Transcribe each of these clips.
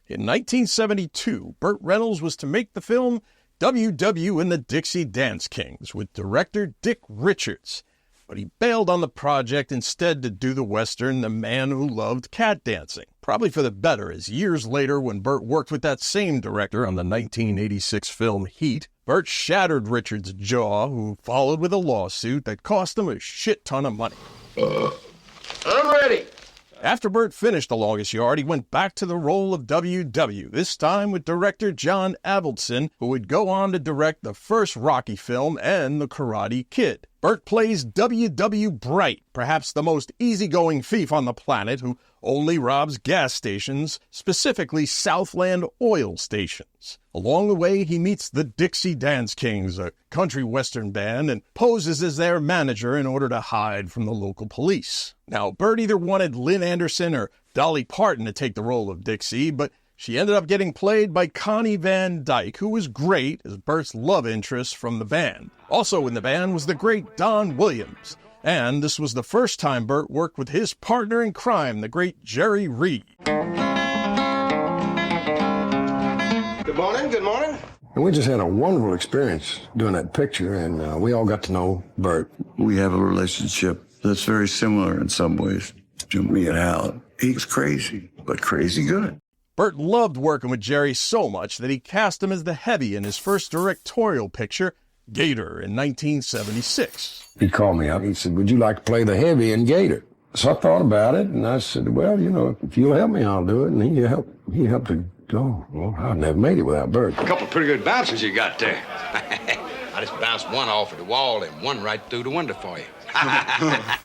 In 1972, Burt Reynolds was to make the film W.W. and the Dixie Dancekings with director Dick Richards, but he bailed on the project instead to do the western The Man Who Loved Cat Dancing. Probably for the better, as years later when Burt worked with that same director on the 1986 film Heat, Burt shattered Richards' jaw, who followed with a lawsuit that cost him a shit ton of money. I'm ready. After Burt finished The Longest Yard, he went back to the role of W.W., this time with director John Avildsen, who would go on to direct the first Rocky film and The Karate Kid. Burt plays W.W. Bright, perhaps the most easygoing thief on the planet who only robs gas stations, specifically Southland oil stations. Along the way, he meets the Dixie Dancekings, a country western band, and poses as their manager in order to hide from the local police. Now, Burt either wanted Lynn Anderson or Dolly Parton to take the role of Dixie, but she ended up getting played by Connie Van Dyke, who was great as Burt's love interest from the band. Also in the band was the great Don Williams, and this was the first time Burt worked with his partner in crime, the great Jerry Reed. Good morning, good morning. And we just had a wonderful experience doing that picture, and we all got to know Burt. We have a relationship that's very similar in some ways to me and Hal. He's crazy, but crazy good. Burt loved working with Jerry so much that he cast him as the heavy in his first directorial picture, Gator, in 1976. He called me up. He said, "Would you like to play the heavy in Gator?" So I thought about it, and I said, "Well, you know, if you'll help me, I'll do it." And he helped to go. Well, I'd never made it without Burt. A couple of pretty good bounces you got there. I just bounced one off of the wall and one right through the window for you.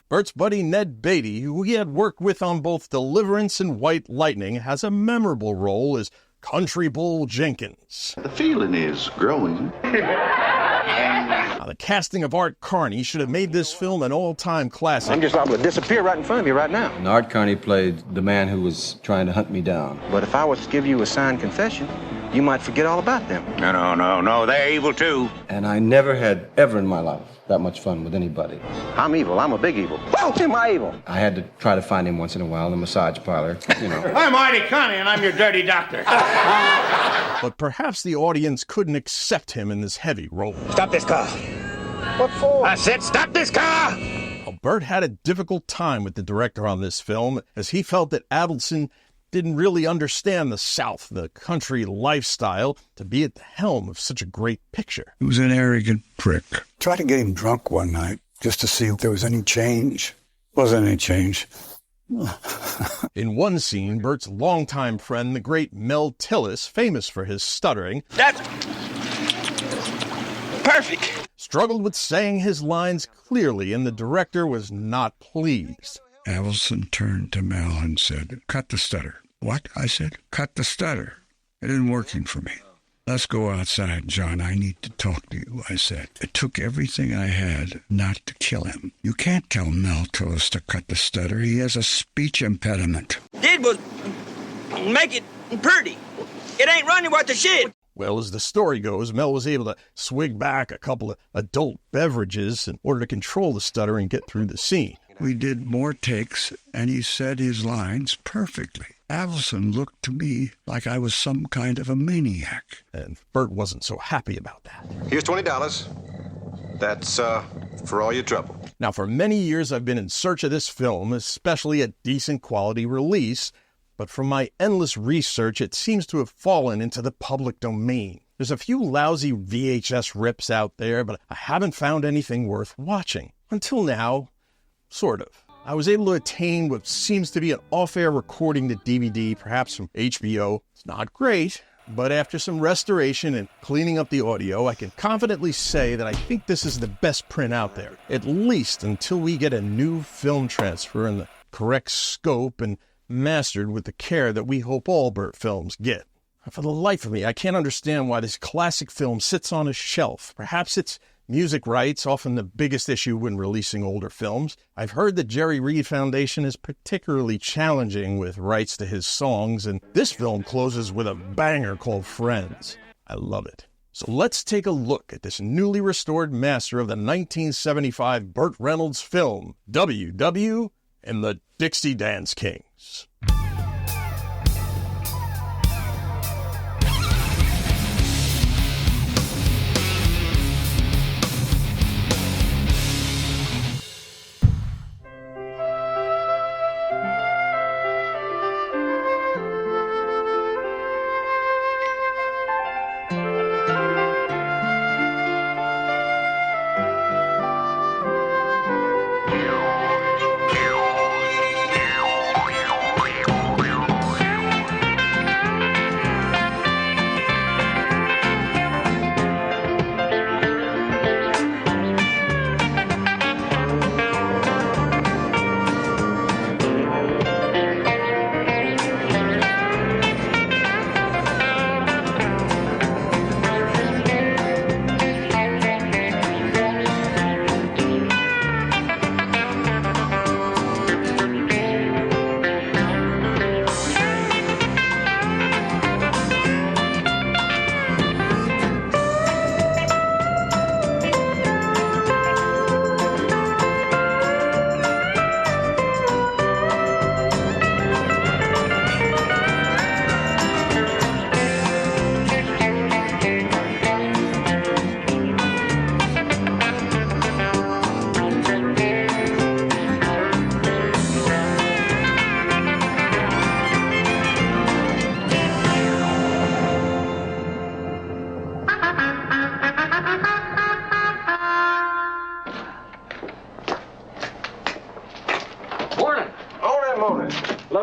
Burt's buddy Ned Beatty, who he had worked with on both Deliverance and White Lightning, has a memorable role as Country Bull Jenkins. The feeling is growing. Now, the casting of Art Carney should have made this film an all-time classic. I'm just liable to disappear right in front of you right now. And Art Carney played the man who was trying to hunt me down. But if I was to give you a signed confession, you might forget all about them. No, they're evil too. And I never had ever in my life that much fun with anybody. I'm evil. I'm a big evil. Well, am I evil? I had to try to find him once in a while in the massage parlor, you know. I'm Artie Connie, and I'm your dirty doctor. But perhaps the audience couldn't accept him in this heavy role. Stop this car. What for? I said stop this car! Well, Burt had a difficult time with the director on this film, as he felt that Avildsen didn't really understand the South, the country lifestyle, to be at the helm of such a great picture. He was an arrogant prick. Tried to get him drunk one night just to see if there was any change. Wasn't any change. In one scene, Burt's longtime friend, the great Mel Tillis, famous for his stuttering, That's perfect. struggled with saying his lines clearly, and the director was not pleased. Avildsen turned to Mel and said, "Cut the stutter." "What?" I said. "Cut the stutter. It isn't working for me." "Let's go outside, John. I need to talk to you," I said. It took everything I had not to kill him. You can't tell Mel Tillis to cut the stutter. He has a speech impediment. Did was make it pretty. It ain't running worth the shit. Well, as the story goes, Mel was able to swig back a couple of adult beverages in order to control the stutter and get through the scene. We did more takes, and he said his lines perfectly. Avildsen looked to me like I was some kind of a maniac. And Burt wasn't so happy about that. Here's $20. That's, for all your trouble. Now, for many years, I've been in search of this film, especially a decent quality release. But from my endless research, it seems to have fallen into the public domain. There's a few lousy VHS rips out there, but I haven't found anything worth watching. Until now, sort of. I was able to attain what seems to be an off-air recording to DVD, perhaps from HBO. It's not great, but after some restoration and cleaning up the audio, I can confidently say that I think this is the best print out there, at least until we get a new film transfer in the correct scope and mastered with the care that we hope all Burt films get. For the life of me, I can't understand why this classic film sits on a shelf. Perhaps it's music rights, often the biggest issue when releasing older films. I've heard the Jerry Reed Foundation is particularly challenging with rights to his songs, and this film closes with a banger called Friends. I love it. So let's take a look at this newly restored master of the 1975 Burt Reynolds film, W.W. and the Dixie Dancekings.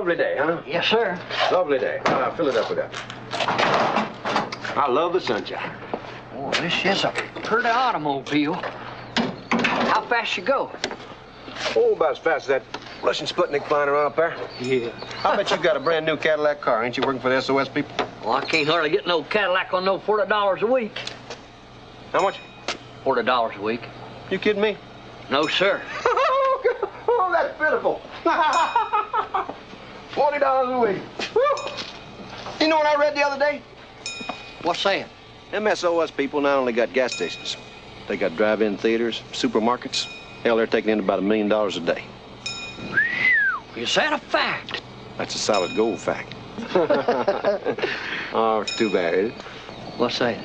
Lovely day, huh? Yes, sir. Lovely day. Fill it up with that. I love the sunshine. Oh, this is a pretty automobile. How fast you go? Oh, about as fast as that Russian Sputnik flying around up there. Yeah. I bet you got a brand new Cadillac car. Ain't you working for the SOS people? Well, I can't hardly get no Cadillac on no $40 a week. How much? $40 a week. You kidding me? No, sir. Oh, that's pitiful. $40 a week. Woo. You know what I read the other day? What's that? MSOS people not only got gas stations, they got drive-in theaters, supermarkets. Hell, they're taking in about $1 million a day. Is that a fact? That's a solid gold fact. Oh, it's too bad, is it? What's that?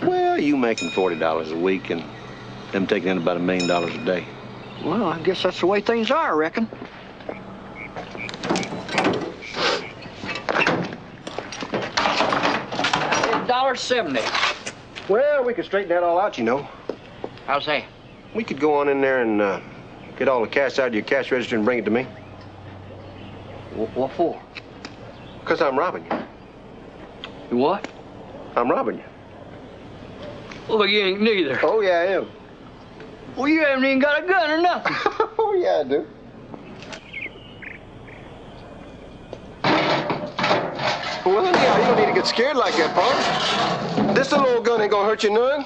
Well, you making $40 a week and them taking in about $1 million a day. Well, I guess that's the way things are, I reckon. $1.70. Well, we could straighten that all out, you know. How's that? We could go on in there and get all the cash out of your cash register and bring it to me. What for? Because I'm robbing you. You what? I'm robbing you. Well, you ain't neither. Oh, yeah, I am. Well, you haven't even got a gun or nothing. Oh, yeah, I do. Well, yeah, you don't need to get scared like that, Paul. This little old gun ain't gonna hurt you none.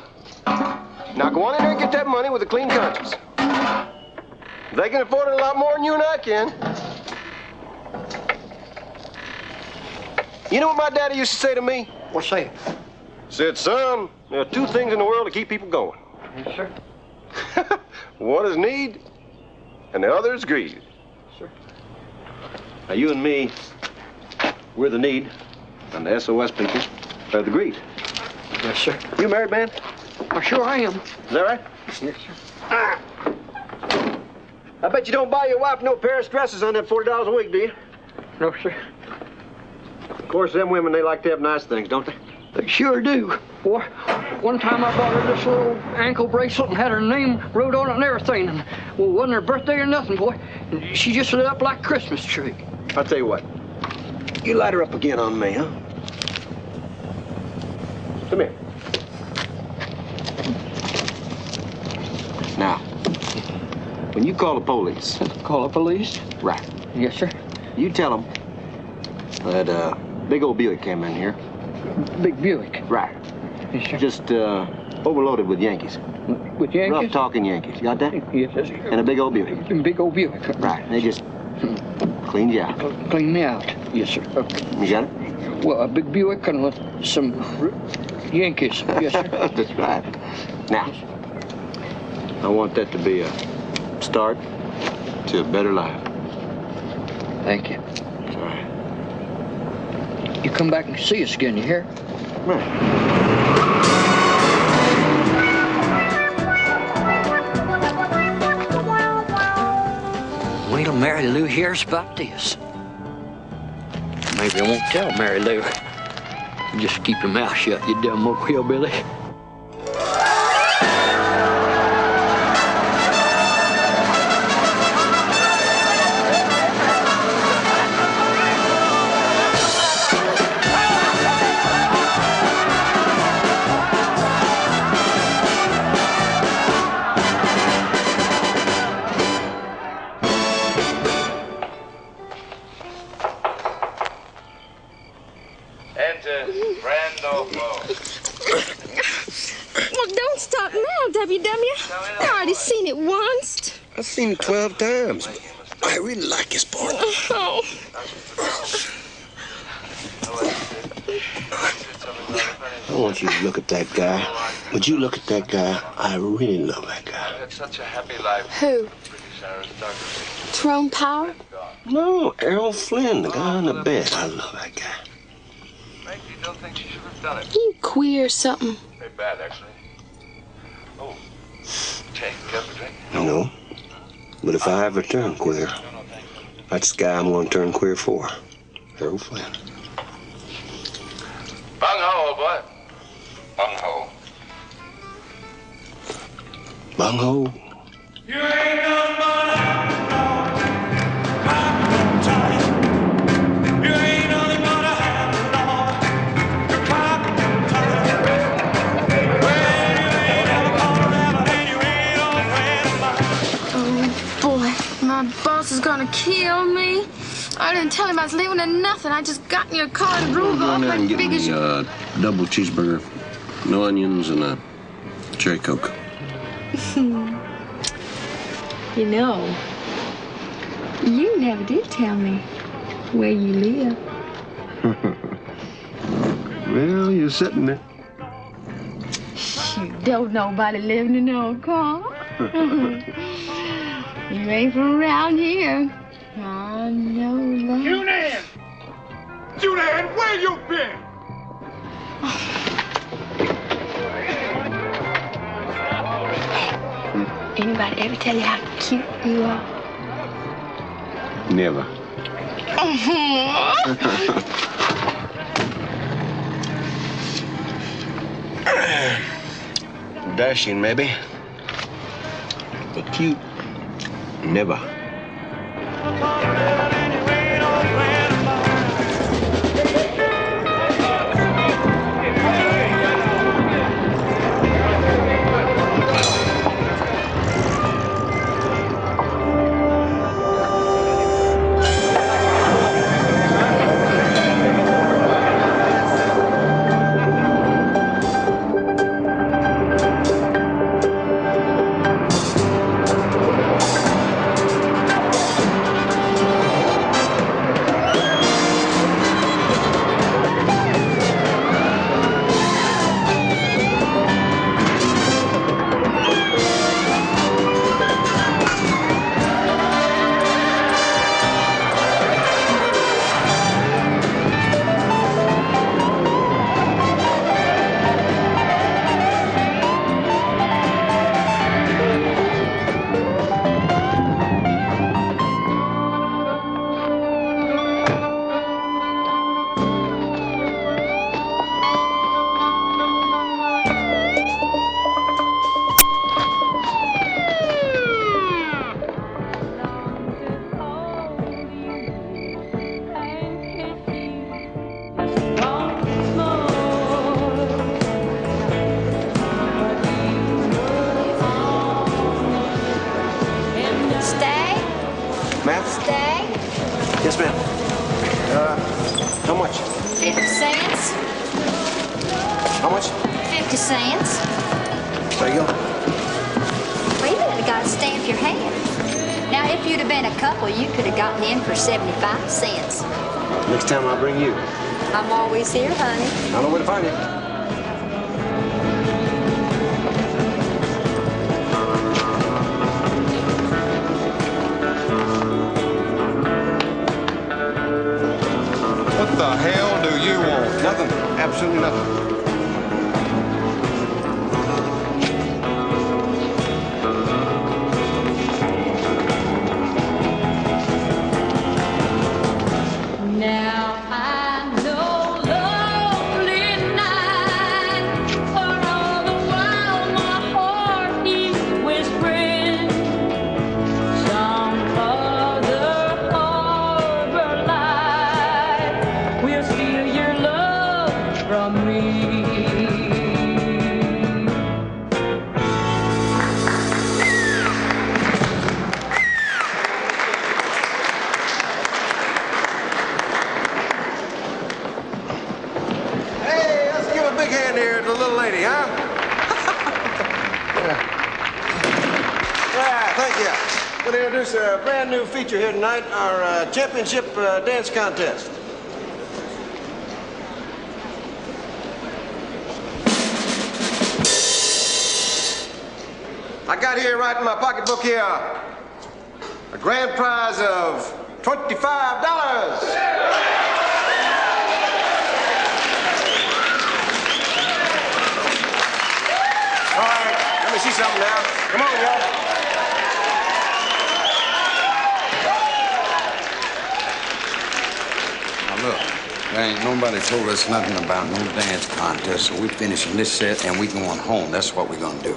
Now go on in there and get that money with a clean conscience. They can afford it a lot more than you and I can. You know what my daddy used to say to me? What's that? Said, son, there are two things in the world to keep people going. Yes, sir. One is need, and the other is greed. Sir. Now, you and me, we're the need, and the SOS people are the greed. Yes, sir. You a married man? I sure I am. Is that right? Yes, sir. I bet you don't buy your wife no pair of dresses on that $40 a week, do you? No, sir. Of course, them women, they like to have nice things, don't they? They sure do. Boy, one time I bought her this little ankle bracelet and had her name wrote on it and everything. And, well, wasn't her birthday or nothing, boy. And she just lit up like a Christmas tree. I'll tell you what. You light her up again on me, huh? Come here. Now, when you call the police... Call the police? Right. Yes, sir. You tell them that big old Buick came in here. Big Buick? Right. Yes, sir. Just overloaded with Yankees. With Yankees? Rough-talking Yankees. You got that? Yes, sir. And a big old Buick. Big old Buick. Right. They just cleaned you out. Clean me out. Yes, sir. Okay. You got it? Well, a big Buick and with some Yankees. Yes, sir. That's right. Now, I want that to be a start to a better life. Thank you. That's all right. You come back and see us again, you hear? Right. Wait till Mary Lou hears about this. Maybe I won't tell Mary Lou. Just keep your mouth shut, you dumb old hillbilly. Well, don't stop now, WW. I already seen it once. I've seen it 12 times. I really like his part. Oh. I want you to look at that guy. Would you look at that guy? I really love that guy. It's such a happy life. Who? Tyrone Power? No, Errol Flynn, the guy on the bed. I love that guy. Maybe you don't think she should have done it. You queer or something. Very bad, actually. Oh, Jake, you have a drink? No. But if I ever turn queer, that's the guy I'm going to turn queer for. Errol Flynn. Bung-ho, old boy. Bung-ho. Bung-ho. You ain't no money, no, didn't tell him I was leaving or nothing. I just got in your car and drove off Go in there like and get big as me a double cheeseburger, no onions, and a cherry Coke. You know, you never did tell me where you live. Well, you're sitting there. Shoot, don't nobody live in an old car. You ain't from around here. I know that. Julian! Julian, where you been? Anybody ever tell you how cute you are? Never. Dashing, maybe. But cute, never. Yes, ma'am. How much? 50 cents. How much? 50 cents. There you go. Well, you would have got to stamp your hand. Now, if you'd have been a couple, you could have gotten in for 75 cents. Next time I'll bring you. I'm always here, honey. I know where to find you. What the hell do you want? Nothing. Absolutely nothing. Introduce a brand new feature here tonight, our championship dance contest. I got here right in my pocketbook here a grand prize of $25. All right, let me see something now. Come on, y'all. Look, there ain't nobody told us nothing about no dance contest, so we finishing this set and we going home. That's what we're gonna do.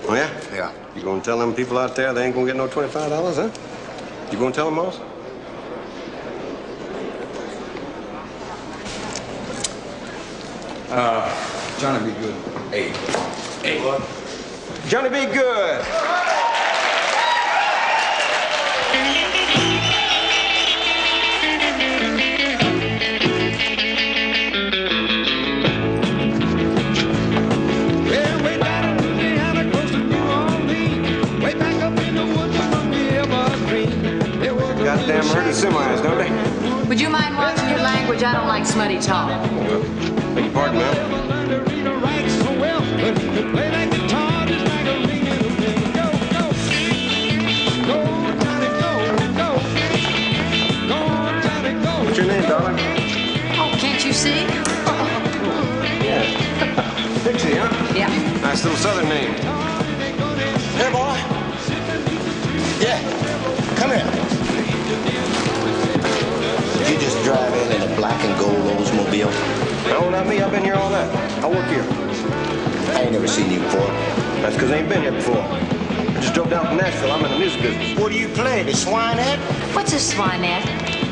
Oh, yeah? Yeah. You gonna tell them people out there they ain't gonna get no $25, huh? You gonna tell them, Moss? Johnny be good. Hey. Hey. What? Johnny be good. smutty talk. Beg your pardon, ma'am. What's your name, darling? Oh, can't you see? Yeah. Dixie, huh? Yeah. Nice little southern name. Here, boy. Yeah. Come here. Did you just drive in a black and gold Oldsmobile? No, not me. I've been here all night. I work here. I ain't never seen you before. That's because I ain't been here before. I just drove down from Nashville. I'm in the music business. What do you play, the swinette? What's a swinette?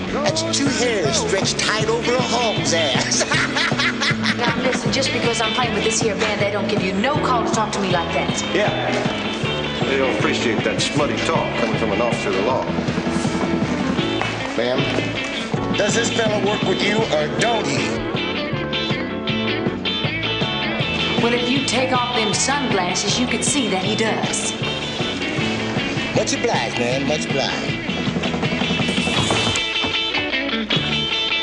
That's two hairs stretched tight over a hog's ass. Now listen, just because I'm playing with this here band, they don't give you no call to talk to me like that. Yeah. They don't appreciate that smutty talk coming from an officer of the law. Ma'am, does this fella work with you or don't he? Well, if you take off them sunglasses, you could see that he does. Much obliged, man, much obliged.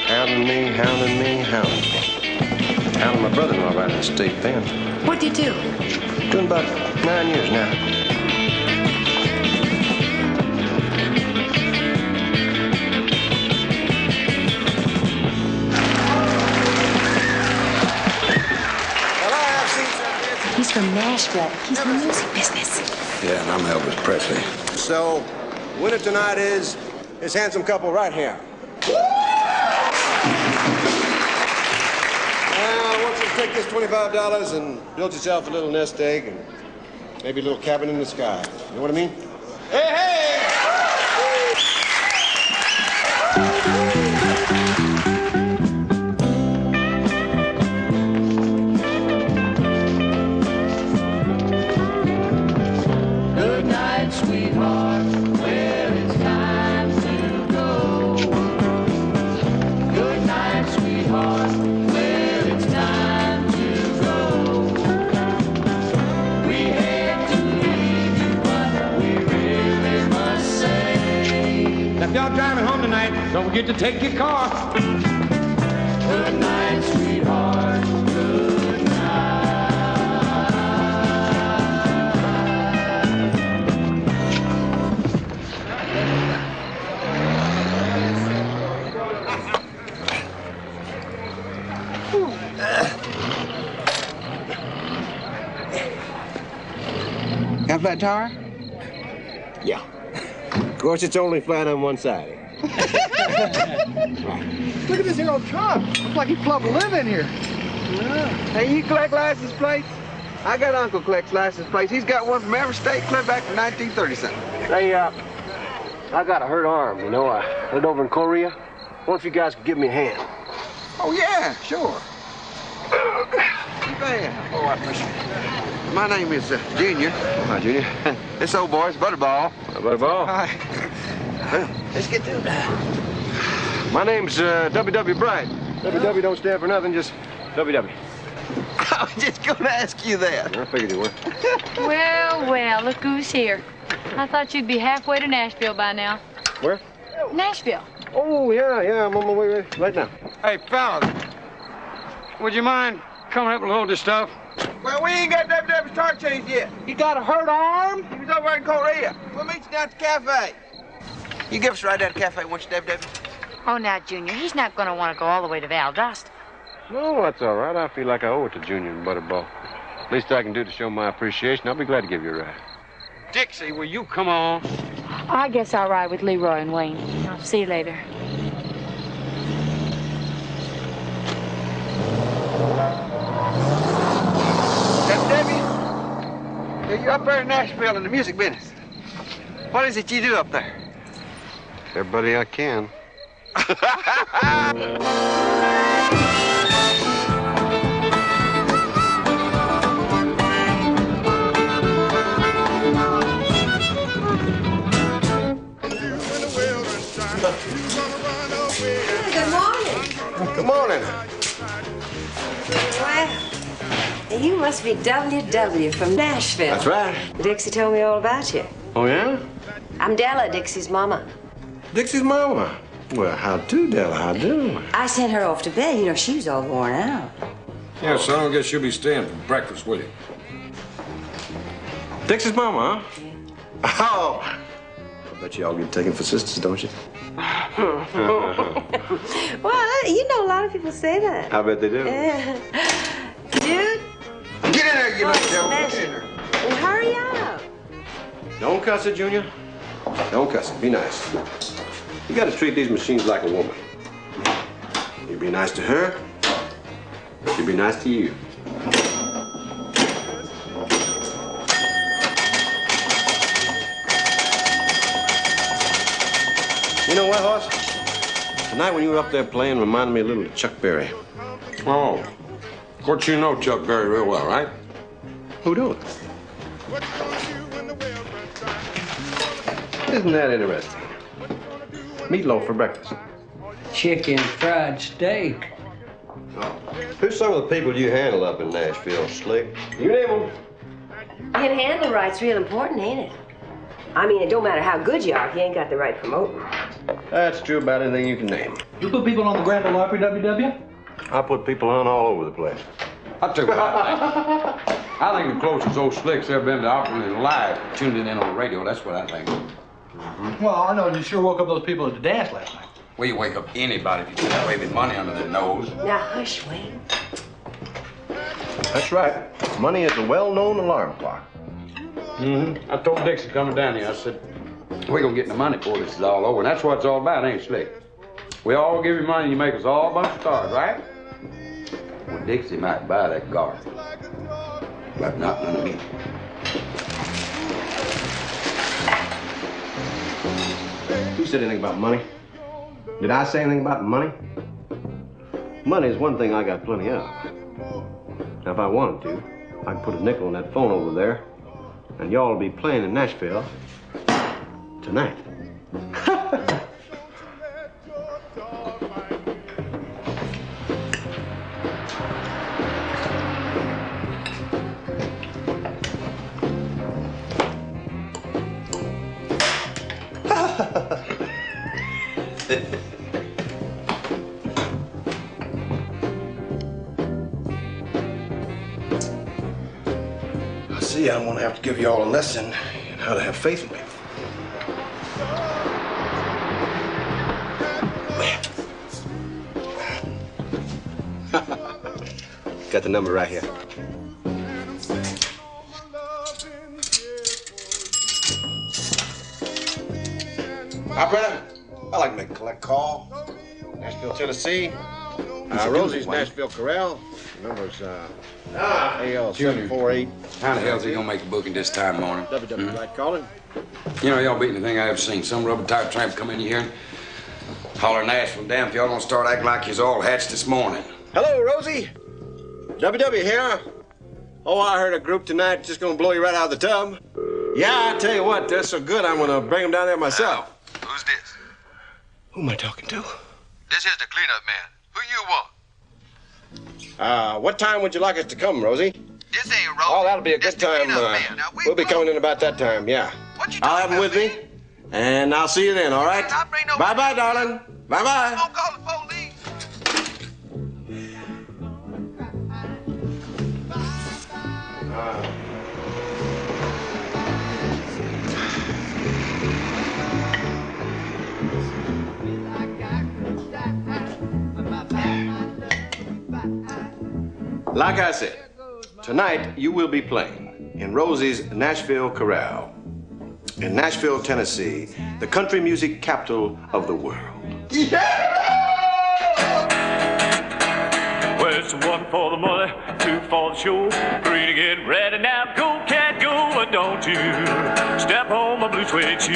Hounding me, hounding me, hounding me. Hounding my brother-in-law right in the state pen. What'd you do? Doing about 9 years now. He's from Nashville. He's in the music business. Yeah, and I'm Elvis Presley. So, winner tonight is this handsome couple right here. I want you to take this $25 and build yourself a little nest egg and maybe a little cabin in the sky. You know what I mean? Hey, hey! Good night, sweetheart. Well, it's time to go. Good night, sweetheart. Well, it's time to go. We hate to leave you, but we really must say. Now, if y'all driving home tonight, don't forget to take your car. Good night, sweetheart. Good Got a flat tire? Yeah. Of course, it's only flat on one side. Look at this here old truck. Looks like he plugged a live in here. Hey, you collect license plates? I got Uncle collects license plates. He's got one from every state clear back to 1930-something. Hey, I got a hurt arm, you know. I lived over in Korea. Wonder if you guys could give me a hand. Oh, yeah, sure. Too bad. Oh, I appreciate it. My name is Junior. Hi, Junior. This old boy's Butterball. Butterball? Hi. Let's get to it. My name's W.W. Bright. W.W. don't stand for nothing, just W.W. I was just going to ask you that. I figured you were. Well, well, look who's here. I thought you'd be halfway to Nashville by now. Where? Nashville. Oh, yeah, I'm on my way right now. Hey, fellas, would you mind coming up and load this stuff? Well, we ain't got WW's car changed yet. You got a hurt arm? He was over in Korea. We'll meet you down at the cafe. You give us a ride down to the cafe, won't you, WW? Oh, now, Junior, he's not going to want to go all the way to Valdosta. No, that's all right. I feel like I owe it to Junior and Butterball. Least I can do to show my appreciation. I'll be glad to give you a ride. Dixie, will you come on? I guess I'll ride with Leroy and Wayne. I'll see you later. WW, you're up there in Nashville in the music business. What is it you do up there? Everybody I can. Good morning. Good morning. Well, you must be WW from Nashville. That's right. Dixie told me all about you. Oh, yeah? I'm Della, Dixie's mama. Dixie's mama. Well, how do, Della? How do? I sent her off to bed. You know, she was all worn out. Yeah, so I don't guess you'll be staying for breakfast, will you? Dixie's mama, huh? Oh. I bet you all get taken for sisters, don't you? Well, you know, a lot of people say that. I bet they do. Yeah. Dude. Get in there, you little devil. Get in there. Well, hurry up. Don't cuss it, Junior. Don't cuss it. Be nice. You gotta treat these machines like a woman. You be nice to her, she'll be nice to you. You know what, Hoss? Tonight when you were up there playing reminded me a little of Chuck Berry. Oh. Of course you know Chuck Berry real well, right? Who don't? Isn't that interesting? Meatloaf for breakfast. Chicken fried steak. Who's some of the people you handle up in Nashville, Slick? You name them. Getting handle right's real important, ain't it? I mean, it don't matter how good you are if you ain't got the right promoting. That's true about anything you can name. You put people on the Grand Ole Opry WW? I put people on all over the place. I'll tell you what I think. I think the closest old Slick's ever been to Opry live, tuned in on the radio. That's what I think. Well, I know you sure woke up those people at the dance last night. Well, you wake up anybody if you do that waving money under their nose. Now, hush, Wayne. That's right. Money is a well-known alarm clock. Mm-hmm. I told Dixie coming down here, I said, we're gonna get the money before this is all over. And that's what it's all about, ain't it, Slick? We all give you money and you make us all a bunch of stars, right? Well, Dixie might buy that garbage, but not none of me. Who said anything about money? Did I say anything about money? Money is one thing I got plenty of. Now, if I wanted to, I could put a nickel in that phone over there, and y'all will be playing in Nashville tonight. See, I don't want to have to give you all a lesson in how to have faith in people. Got the number right here. Operator, I'd like to make a collect call. Nashville, Tennessee. Rosie's Nashville Corral. Number's AL748. How the hell's he gonna make a booking this time morning? WW right calling. You know, y'all beating the thing I ever seen. Some rubber type tramp come in here and holler Nashville. Damn if y'all don't start acting like you's all hatched this morning. Hello, Rosie. WW here. Oh, I heard a group tonight just gonna blow you right out of the tub. Yeah, I tell you what, they're so good I'm gonna bring them down there myself. Who's this? Who am I talking to? This is the cleanup man. Who you want? What time would you like us to come, Rosie? This ain't Rosie. Oh, that'll be a good time. We'll be coming in about that time, yeah. I'll have them with me, and I'll see you then, all right? Bye-bye, darling. Bye-bye. Don't call the police. Like I said, tonight you will be playing in Rosie's Nashville Corral in Nashville, Tennessee, the country music capital of the world. Well, it's one for the money, two for the show, three to get ready. Now go, cat, go, but don't you step on my blue suede shoe.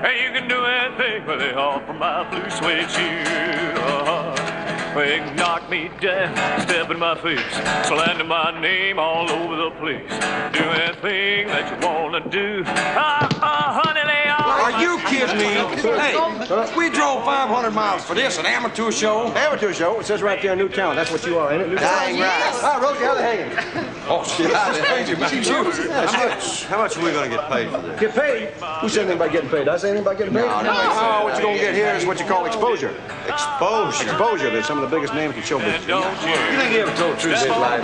And you can do anything but they offer my blue suede shoe. They can knock me down, step in my face, slander my name all over the place. Do anything that you wanna do. Honey, they all Are you kidding me? Hey, we drove 500 miles for this, an amateur show? Amateur show? It says right there, new talent. That's what you are, ain't it? New talent. Yes. Ah, Rosie, how they hanging? Oh, shit, I was crazy about you. How much are we going to get paid for this? Get paid? Who said anything about getting paid? Did I say anything about getting paid? No. Oh, what you're going to get here is what you call exposure. Exposure? Exposure. There's some of the biggest names in show business. You think you ever told the truth in his life?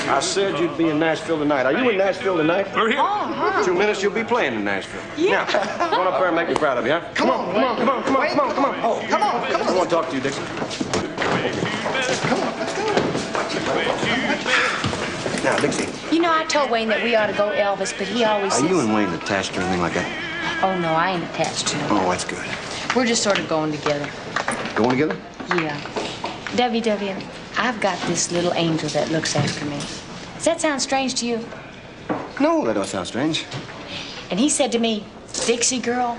I said you'd be in Nashville tonight. Are you in Nashville tonight? We're here. 2 minutes, you'll be playing in Nashville. Yeah. Now, go on up there and make me proud of you, huh? Come on. Oh, come on. I want to talk to you, Dixie. Now, Dixie. You know, I told Wayne that we ought to go Elvis, but he always says... Are you and Wayne attached or anything like that? Oh, no, I ain't attached to him. Oh, that's good. We're just sort of going together. Going together? Yeah. W, I've got this little angel that looks after me. Does that sound strange to you? No, that don't sound strange. And he said to me, Dixie girl,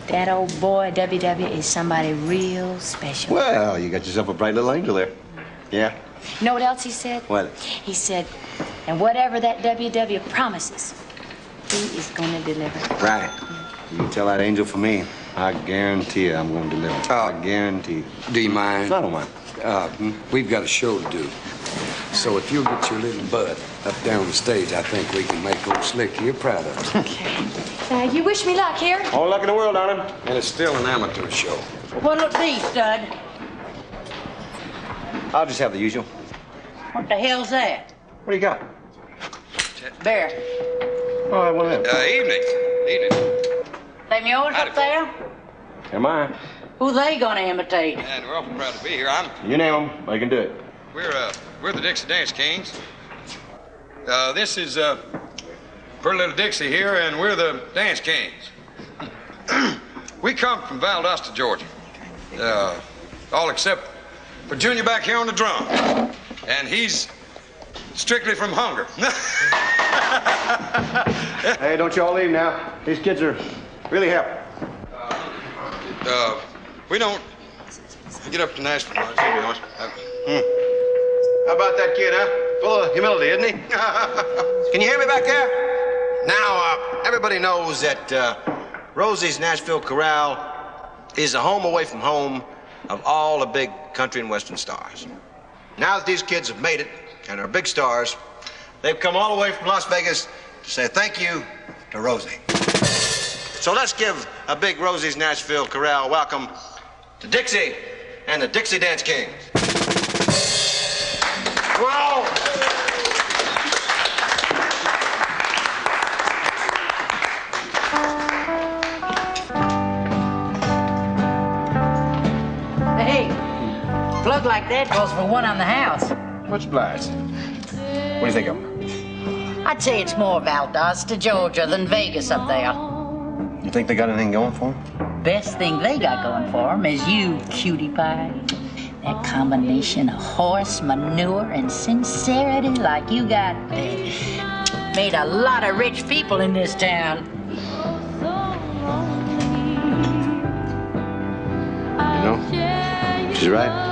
that old boy, W, is somebody real special. Well, you got yourself a bright little angel there. Yeah. You know what else he said? What? He said, and whatever that W promises, he is going to deliver. Right. You tell that angel for me. I guarantee you I'm going to deliver. I guarantee you. Do you mind? I don't mind. We've got a show to do. So if you'll get your little butt up there on the stage, I think we can make old Slick here proud of us. Okay. You wish me luck here. All luck in the world, darling. And it's still an amateur show. What'll it be, stud? I'll just have the usual. What the hell's that? What do you got? There. Oh, I want that. Evening. Them yours up there? Am I? Who they gonna imitate? And we're awful proud to be here. You name them. I can do it. We're the Dixie Dancekings. This is pretty little Dixie here, and we're the Dancekings. We come from Valdosta, Georgia. All except for Junior back here on the drum. And he's strictly from Hunger. Hey, don't you all leave now. These kids are really happy. We don't get up to Nashville much, to be honest. How about that kid, huh? Full of humility, isn't he? Can you hear me back there? Now, everybody knows that Rosie's Nashville Corral is a home away from home of all the big country and western stars. Now that these kids have made it and are big stars, they've come all the way from Las Vegas to say thank you to Rosie. So let's give a big Rosie's Nashville Corral welcome to Dixie and the Dixie Dancekings. Wow! Hey, plug like that calls for one on the house. Which blast? What do you think of them? I'd say it's more Valdosta, Georgia than Vegas up there. You think they got anything going for them? Best thing they got going for them is you, cutie pie. That combination of horse manure and sincerity like you got made a lot of rich people in this town. You know, she's right.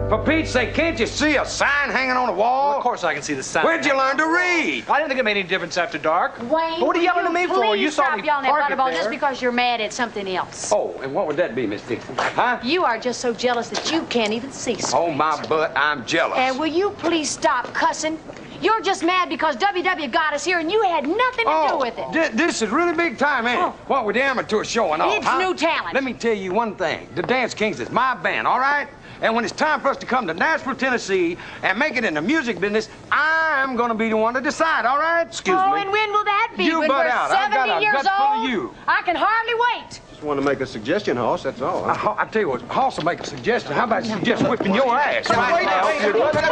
For Pete's sake, can't you see a sign hanging on the wall? Well, of course I can see the sign. Where'd you learn to read? I didn't think it made any difference after dark. Wayne, What are you yelling at me for? You saw stop me yelling at park it Butterball there. just because you're mad at something else. Oh, and what would that be, Miss Dixie? Huh? You are just so jealous that you can't even see straight. Oh, my butt, I'm jealous. And will you please stop cussing? You're just mad because WW got us here and you had nothing to do with it. This is really big time, ain't it? What with the amateur show and all, It's huh? new talent. Let me tell you one thing. The Dancekings is my band, all right? And when it's time for us to come to Nashville, Tennessee, and make it in the music business, I'm gonna be the one to decide, all right? Excuse me. And when will that be? You when butt we're out. I've 70 got a years gut full of old? you. I can hardly wait. Just want to make a suggestion, Hoss, that's all. I tell you what, Hoss will make a suggestion. How about you just whipping your ass right now?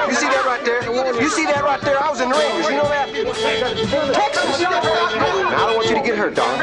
You see that right there? You see that right there? I was in the Rangers, you know that? Texas! Now, I don't want you to get hurt, darling.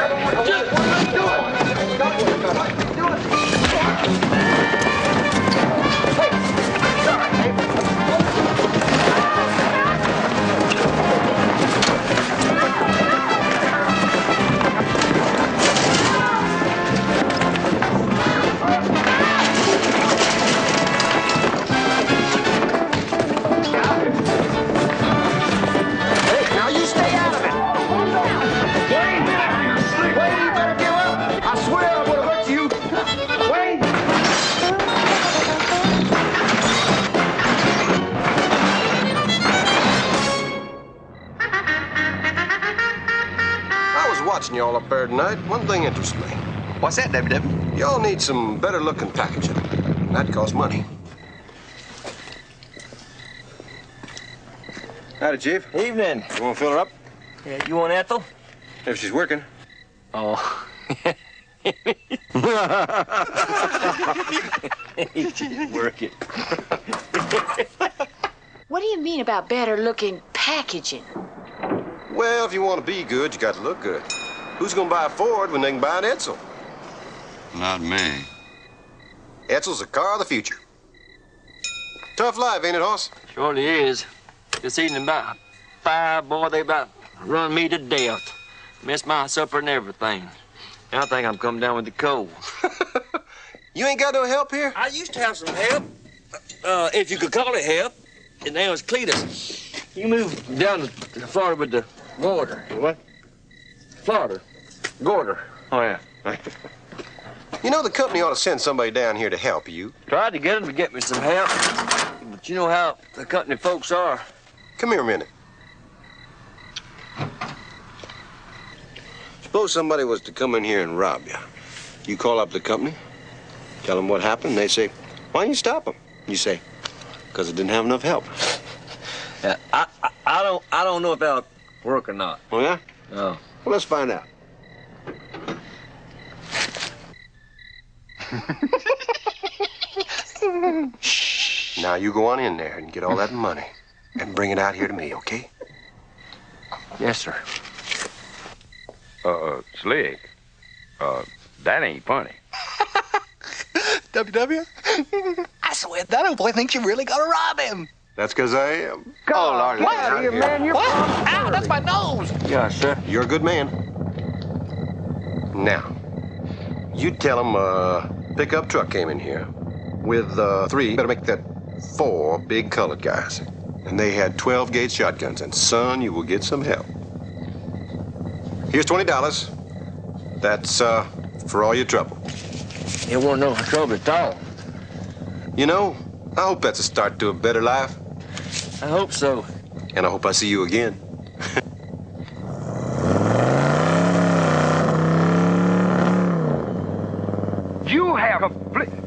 was watching y'all up there tonight, one thing interests me. What's that, WW? Y'all need some better-looking packaging. That costs money. Howdy, Chief. Evening. You want to fill her up? Yeah, you want Ethel? If she's working. Oh. She's working. What do you mean about better looking packaging? Well, if you want to be good, you got to look good. Who's going to buy a Ford when they can buy an Edsel? Not me. Edsel's the car of the future. Tough life, ain't it, Hoss? Surely is. This evening about 5, boy, they about run me to death. Missed my supper and everything. Now I think I'm coming down with the cold. You ain't got no help here? I used to have some help, if you could call it help. His name was Cletus. He moved down to Florida with the Gorder. What? Florida. Gorder. Oh, yeah. You know, the company ought to send somebody down here to help you. Tried to get him to get me some help, but you know how the company folks are. Come here a minute. Suppose somebody was to come in here and rob you. You call up the company, tell them what happened, and they say, why don't you stop them? You say, because it didn't have enough help. I don't know if that'll work or not. Oh, yeah? No. Well, let's find out. Now you go on in there and get all that money and bring it out here to me, okay? Yes, sir. Slick. That ain't funny. WW? I swear that old boy thinks you're really gonna rob him. That's because I am. God, oh, Lord. get out of here, man. You're what? Ow, that's my nose. Yeah, sir. You're a good man. Now, you tell them a pickup truck came in here with 3, better make that 4 big colored guys. And they had 12-gauge shotguns. And, son, you will get some help. Here's $20. That's for all your trouble. It wasn't no trouble at all. You know, I hope that's a start to a better life. I hope so. And I hope I see you again.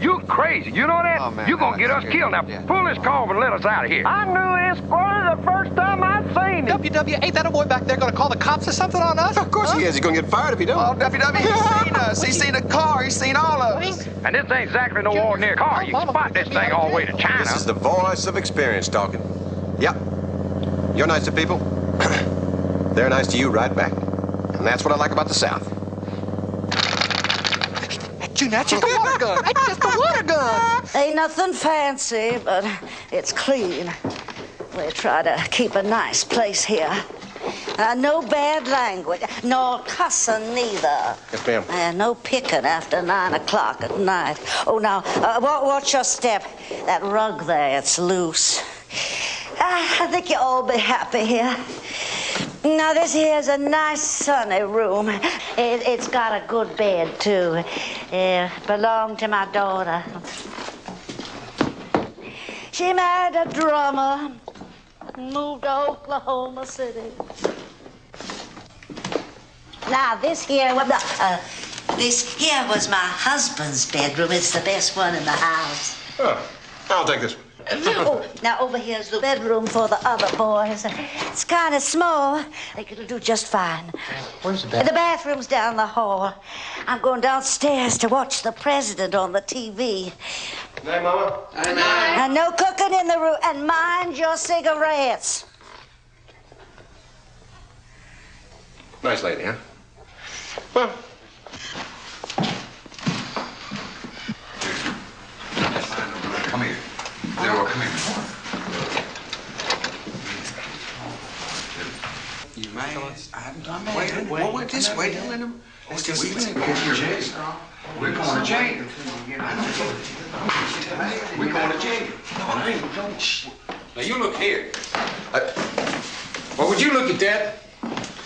You crazy. You know that? Oh, man, you gonna get us killed. Now, pull this car over and let us out of here. I knew this boy the first time I'd seen him. WW, ain't that a boy back there gonna call the cops or something on us? Of course he is. He's gonna get fired if he don't. Oh, WW, he's seen us. He's seen the car. He's seen all of us. And this ain't exactly no ordinary car. You can spot this thing all the way to China. This is the voice of experience talking. Yep. You're nice to people. They're nice to you right back. And that's what I like about the South. Junior, that's just a water gun. That's just a water gun. Ain't nothing fancy, but it's clean. We try to keep a nice place here. No bad language, no cussing neither. Yes, ma'am. And no picking after 9 o'clock at night. Oh, now, watch your step. That rug there, it's loose. I think you'll all be happy here. Now, this here's a nice sunny room. It's got a good bed, too. It belonged to my daughter. She married a drummer, moved to Oklahoma City. Now, this here was my husband's bedroom. It's the best one in the house. Oh, I'll take this one. Oh, now over here's the bedroom for the other boys. It's kind of small. They could do just fine. Where's the bathroom? The bathroom's down the hall. I'm going downstairs to watch the president on the TV. Good night, Mama. Good night. And no cooking in the room. And mind your cigarettes. Nice lady, huh? Well. Come here. Leroy, come here. You man, wait this way. Let him. Let's just go to jail. We're going to jail. We're going to jail. Now, you look here. Well, would you look at that?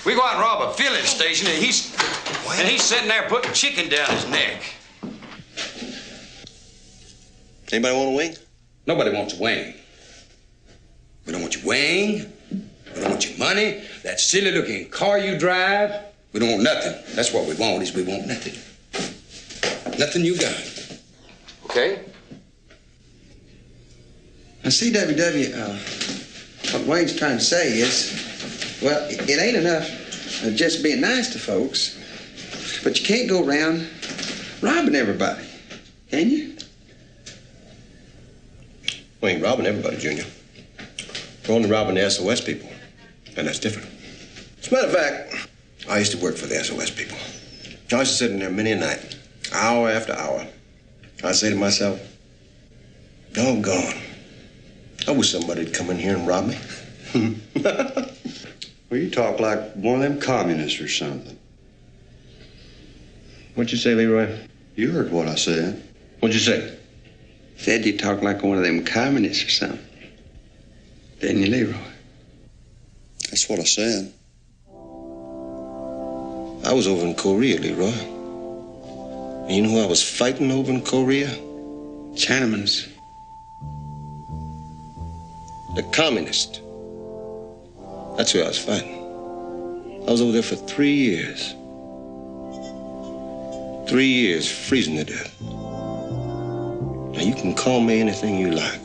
We go out and rob a filling station, and he's sitting there putting chicken down his neck. Anybody want a wing? Nobody wants a wing. We don't want your wing. We don't want your money. That silly-looking car you drive. We don't want nothing. That's what we want, is we want nothing. Nothing you got. Okay? Now, see, WW, what Wayne's trying to say is, well, it ain't enough of just being nice to folks, but you can't go around robbing everybody, can you? We ain't robbing everybody, Junior. We're only robbing the SOS people, and that's different. As a matter of fact, I used to work for the SOS people. I used to sit in there many a night, hour after hour. I'd say to myself, doggone, I wish somebody'd come in here and rob me. Well, you talk like one of them communists or something. What'd you say, Leroy? You heard what I said. What'd you say? Said you talk like one of them communists or something. Didn't you, Leroy? That's what I said. I was over in Korea, Leroy. And you know who I was fighting over in Korea? Chinaman's. The communist. That's who I was fighting. I was over there for 3 years. 3 years freezing to death. Now, you can call me anything you like.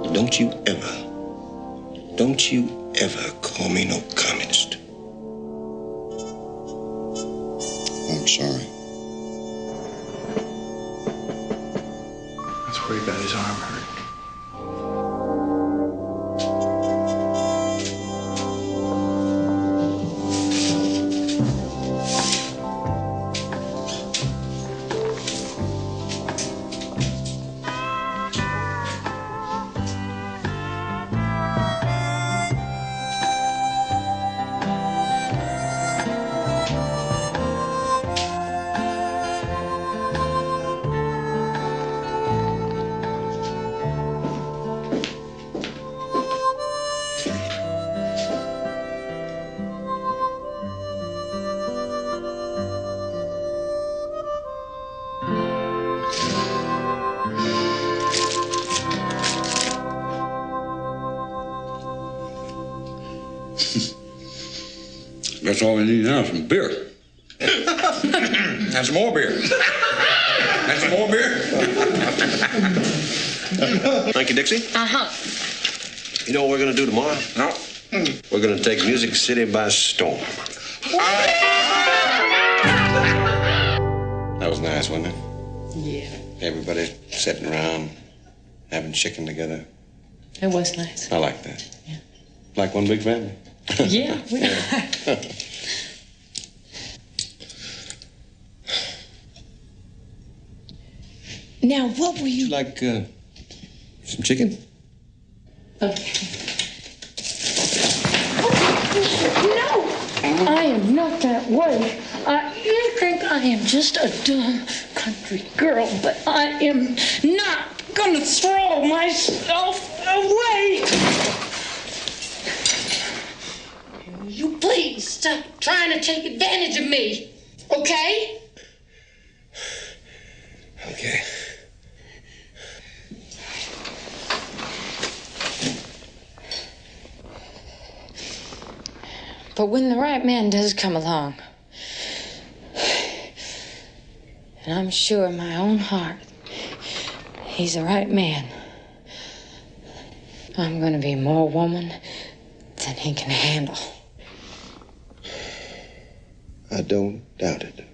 But don't you ever call me no communist. I'm sorry. That's where he got his arm hurt. That's all we need now, some beer. And some more beer. And some more beer. Thank you, Dixie. Uh-huh. You know what we're going to do tomorrow? No. We're going to take Music City by storm. That was nice, wasn't it? Yeah, Everybody sitting around, having chicken together. it was nice. I like that. Yeah. Like one big family. Yeah, we are. Now, what were you... Like, some chicken? Okay. No! I am not that way. You think I am just a dumb country girl, but I am not gonna throw myself away! You please stop trying to take advantage of me, okay? Okay. But when the right man does come along, and I'm sure in my own heart he's the right man, I'm gonna be more woman than he can handle. I don't doubt it.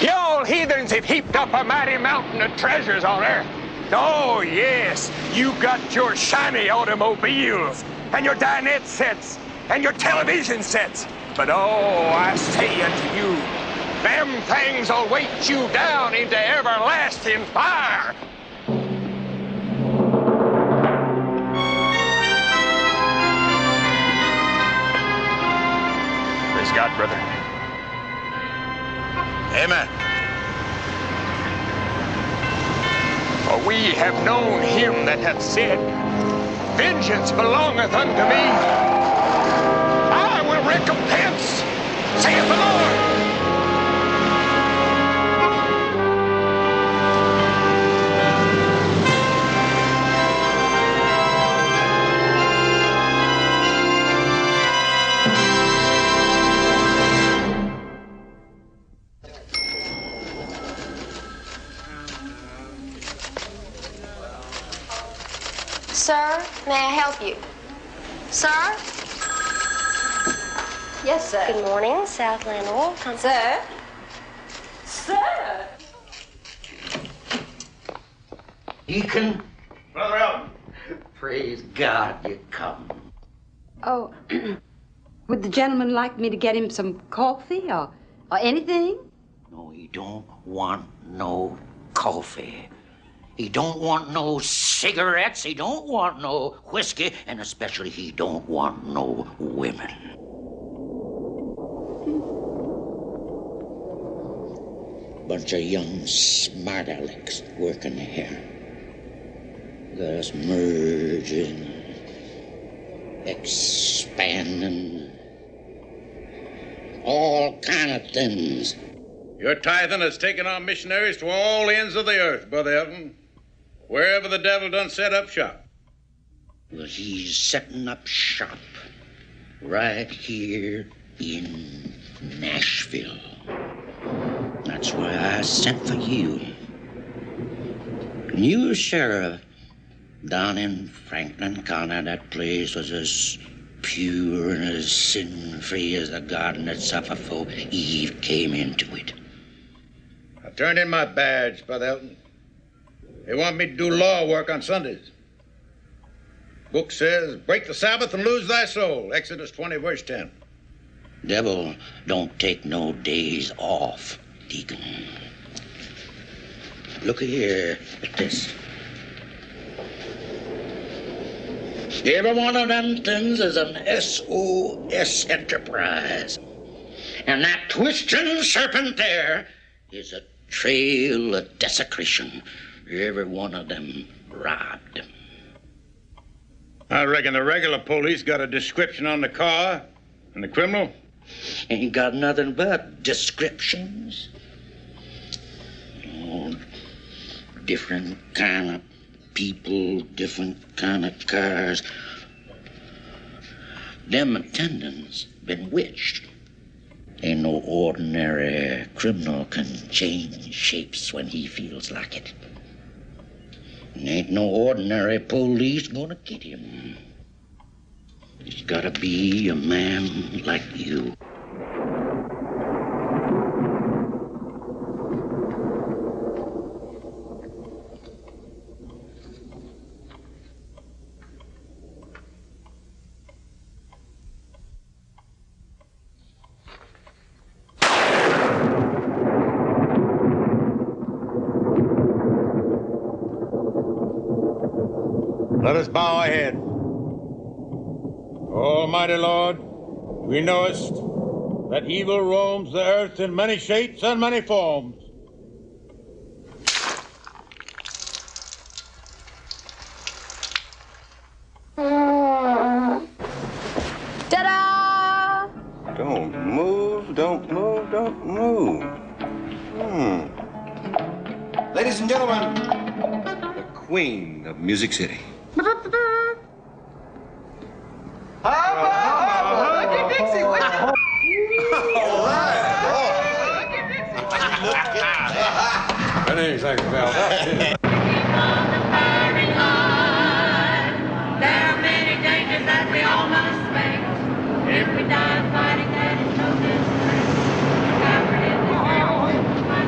You old heathens have heaped up a mighty mountain of treasures on earth. Oh, yes, you got your shiny automobiles and your dinette sets and your television sets. But oh, I say unto you, them things will weight you down into everlasting fire. Praise God, brother. Amen. For we have known him that hath said, vengeance belongeth unto me. I will recompense, saith the Lord. May I help you? Sir? Yes, sir. Good morning, Southland Oil Company. Sir? Sir? Deacon? Brother Elton. Praise God you come. Oh, would the gentleman like me to get him some coffee or anything? No, he don't want no coffee. He don't want no cigarettes. He don't want no whiskey. And especially he don't want no women. Bunch of young smart alecks working here. Let us merging, expanding, all kind of things. Your tithing has taken our missionaries to all ends of the earth, Brother Elton. Wherever the devil done set up shop. Well, he's setting up shop right here in Nashville. That's why I sent for you. You, Sheriff, down in Franklin County, that place was as pure and as sin-free as the garden that suffered before Eve came into it. I turned in my badge, Brother Elton. They want me to do law work on Sundays. Book says, break the Sabbath and lose thy soul. Exodus 20, verse 10. Devil don't take no days off, Deacon. Look here at this. Every one of them things is an SOS enterprise. And that twisting serpent there is a trail of desecration. Every one of them robbed. I reckon the regular police got a description on the car, and the criminal ain't got nothing but descriptions. Oh, different kind of people, different kind of cars. Them attendants been witched. Ain't no ordinary criminal can change shapes when he feels like it. And ain't no ordinary police gonna get him. He's gotta be a man like you. Let us bow our head. Almighty Lord, we knowest that evil roams the earth in many shapes and many forms. Ta-da! Don't move, don't move, don't move. Ladies and gentlemen, the Queen of Music City. Dixie, what you... All right. That ain't exactly about that. There are many dangers that we all must face. If we die fighting, that is no disgrace.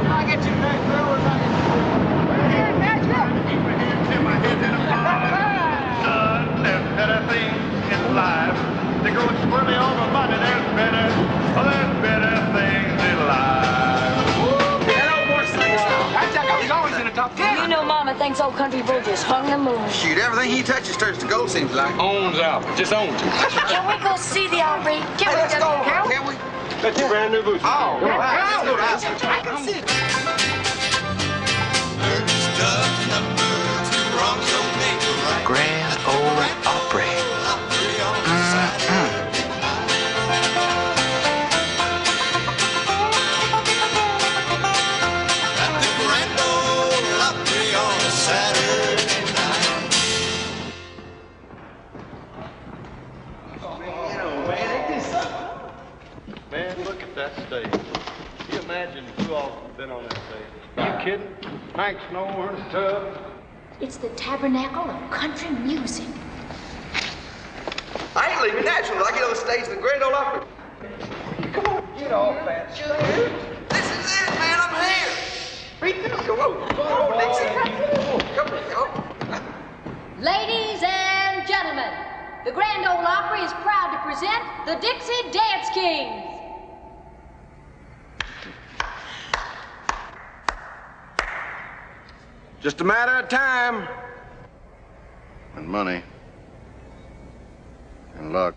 I get you back there. There's better things in life. They grow squirrely on my body. There's better things in life. He's always in the top 10. You know Mama thinks old country boy just hung the moon. Shoot, everything he touches turns to gold, seems like. Owns out. Just owns it. Can we go see the Opry? Can we Let's go. Can Can we? That's your brand new boots. Oh, all right. Let's go to I can see it. Grand Ole Opry. Man, look at that stage. Can you imagine who all has been on that stage? You kidding? Hank Snow, Ernest Tubb. It's the tabernacle of country music. I ain't leaving Nashville. I get on the stage in the Grand Ole Opry. Come on, get off that chair. This is it, man. I'm here. Read this. Come on, Dixie. Come on. Ladies and gentlemen, the Grand Ole Opry is proud to present the Dixie Dancekings. Just a matter of time. And money. And luck.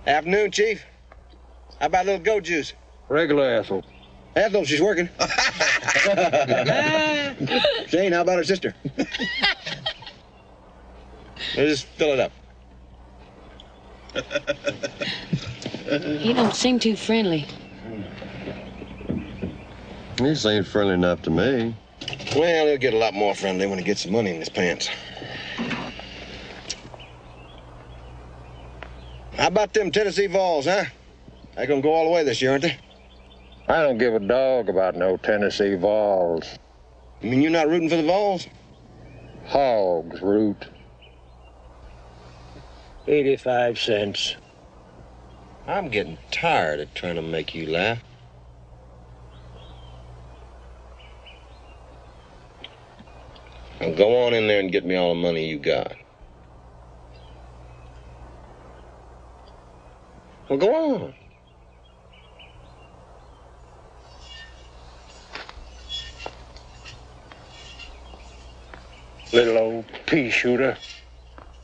Afternoon, Chief. How about a little goat juice? Regular asshole. Ethel, she's working. Shane, how about her sister? Just fill it up. He don't seem too friendly. This ain't friendly enough to me. Well, he'll get a lot more friendly when he gets some money in his pants. How about them Tennessee Vols, huh? They're gonna go all the way this year, aren't they? I don't give a dog about no Tennessee Vols. You mean you're not rooting for the Vols? Hogs root. 85 cents. I'm getting tired of trying to make you laugh. Now go on in there and get me all the money you got. Well, go on. Little old pea shooter.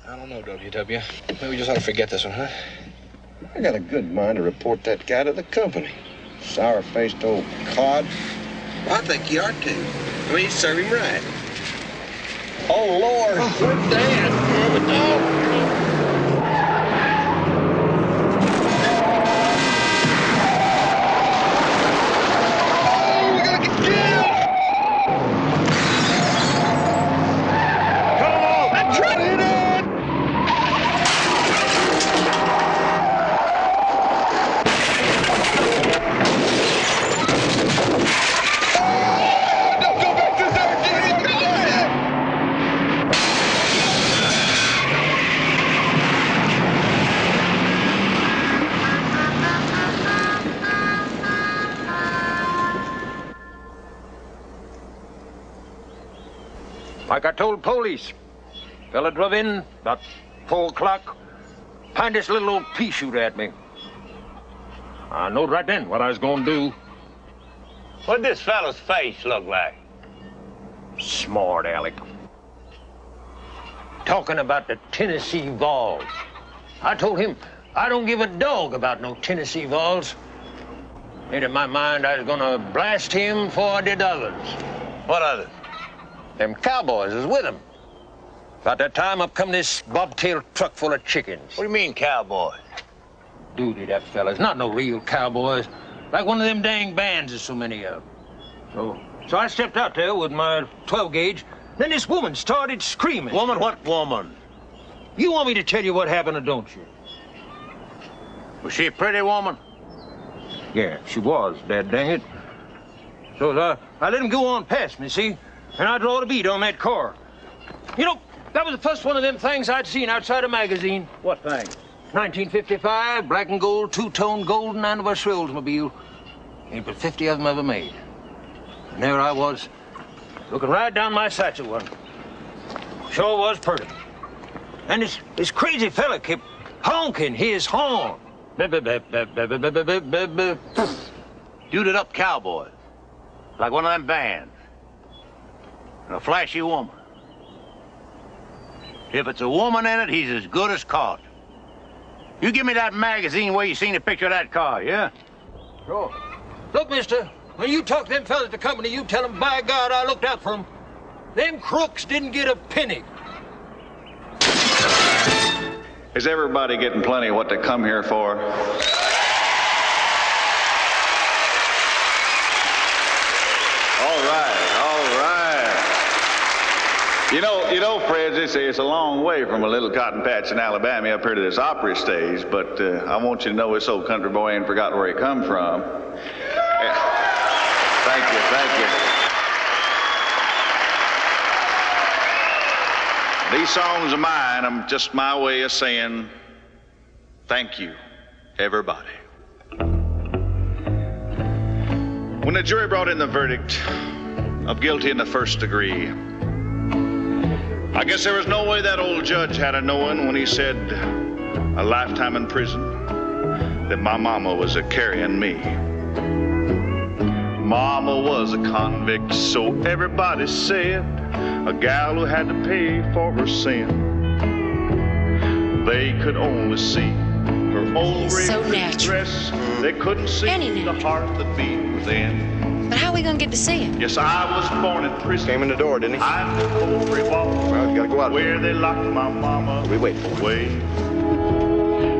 I don't know, WW. Maybe we just ought to forget this one, huh? I got a good mind to report that guy to the company. Sour-faced old cod. I think you ought to. I mean, serve him right. Oh, Lord. We're dead. Oh, no. Like I told police, fella drove in about 4 o'clock, pined this little old pea shooter at me. I knowed right then what I was gonna do. What'd this fella's face look like? Smart aleck. Talking about the Tennessee Vols. I told him I don't give a dog about no Tennessee Vols. Made in my mind I was gonna blast him before I did others. What others? Them cowboys is with him. About that time, up come this bobtail truck full of chickens. What do you mean, cowboys? Duty, that fella's not no real cowboys. Like one of them dang bands there's so many of. So I stepped out there with my 12 gauge. Then this woman started screaming. Woman? What woman? You want me to tell you what happened or don't you? Was she a pretty woman? Yeah, she was, dad dang it. So I let him go on past me, see? And I draw the beat on that car. You know, that was the first one of them things I'd seen outside a magazine. What thing? 1955, black and gold, two-tone golden anniversary Oldsmobile. Ain't but 50 of them ever made. And there I was, looking right down my sights at one. Sure was pretty. And this crazy fella kept honking his horn. Duded up cowboys. Like one of them bands. And a flashy woman. If it's a woman in it, he's as good as caught. You give me that magazine where you seen a picture of that car, yeah? Sure. Look, mister, when you talk to them fellas at the company, you tell them, by God, I looked out for them. Them crooks didn't get a penny. Is everybody getting plenty of what they come here for? All right. You know, Fred, it's a long way from a little cotton patch in Alabama up here to this opera stage, but I want you to know this old country boy ain't forgot where he come from. Thank you. These songs of mine, I'm just my way of saying thank you, everybody. When the jury brought in the verdict of guilty in the first degree, I guess there was no way that old judge had a knowing when he said a lifetime in prison that my mama was a carrying me. Mama was a convict, so everybody said, a gal who had to pay for her sin. They could only see her old red dress. They couldn't see the heart that beat within. But how are we gonna get to see him? Yes, I was born in prison. Came in the door, didn't he? I'm the poultry wall. Well, you gotta go out. Where they locked my mama. We wait for him. Away.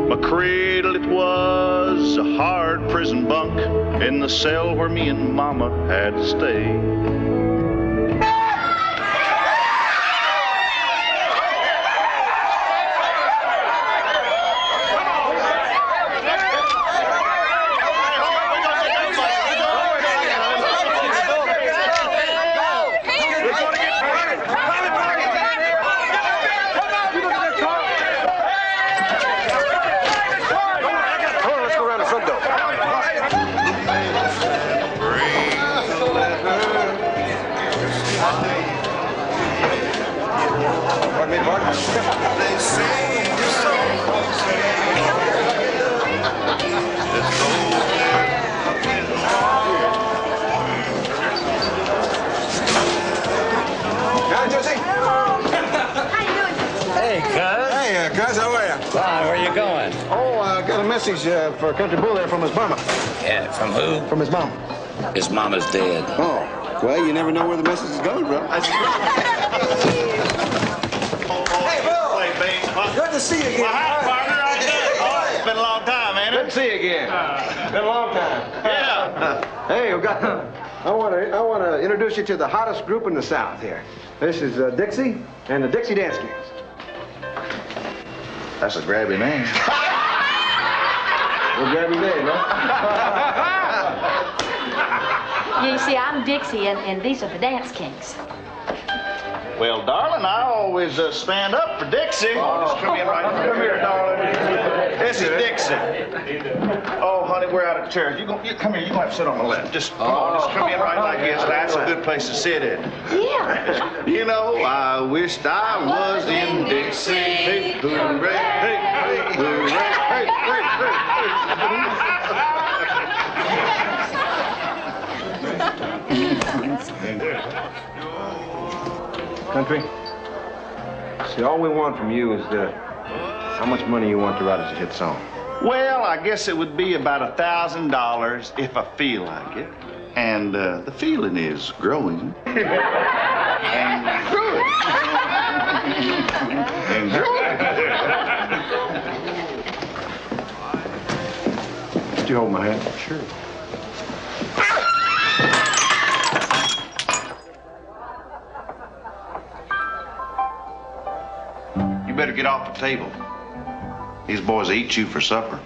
My cradle, it was a hard prison bunk in the cell where me and mama had to stay. For a country bull there from his mama. Yeah, from who? From his mama. His mama's dead. Oh, well, you never know where the message is going, bro. Hey, Bill! Good to see you again. Well, hi, partner, right there. Oh, it's been a long time, ain't it? Good to see you again. Been a long time. Yeah. Hey, I want to introduce you to the hottest group in the South here. This is Dixie and the Dixie Dancekings. That's a grabby name. We'll grab your name, huh? You see, I'm Dixie, and these are the Dancekings. Well, darling, I always stand up for Dixie. Oh, just come in right here. Come here, darling. This is Dixie. Oh, honey, we're out of chairs. You come here. You're gonna have to sit on my lap. Just come on. Just come in right like this. That's a good place to sit in. Yeah. You know, I wished I was in Dixie. Hey, hooray! Hey, hey, hooray! Hey, hey, Country, see, all we want from you is how much money you want to write us a hit song. Well, I guess it would be about $1,000 if I feel like it. And the feeling is growing. And growing. And growing. Could you hold my hand? Sure. You better get off the table. These boys will eat you for supper.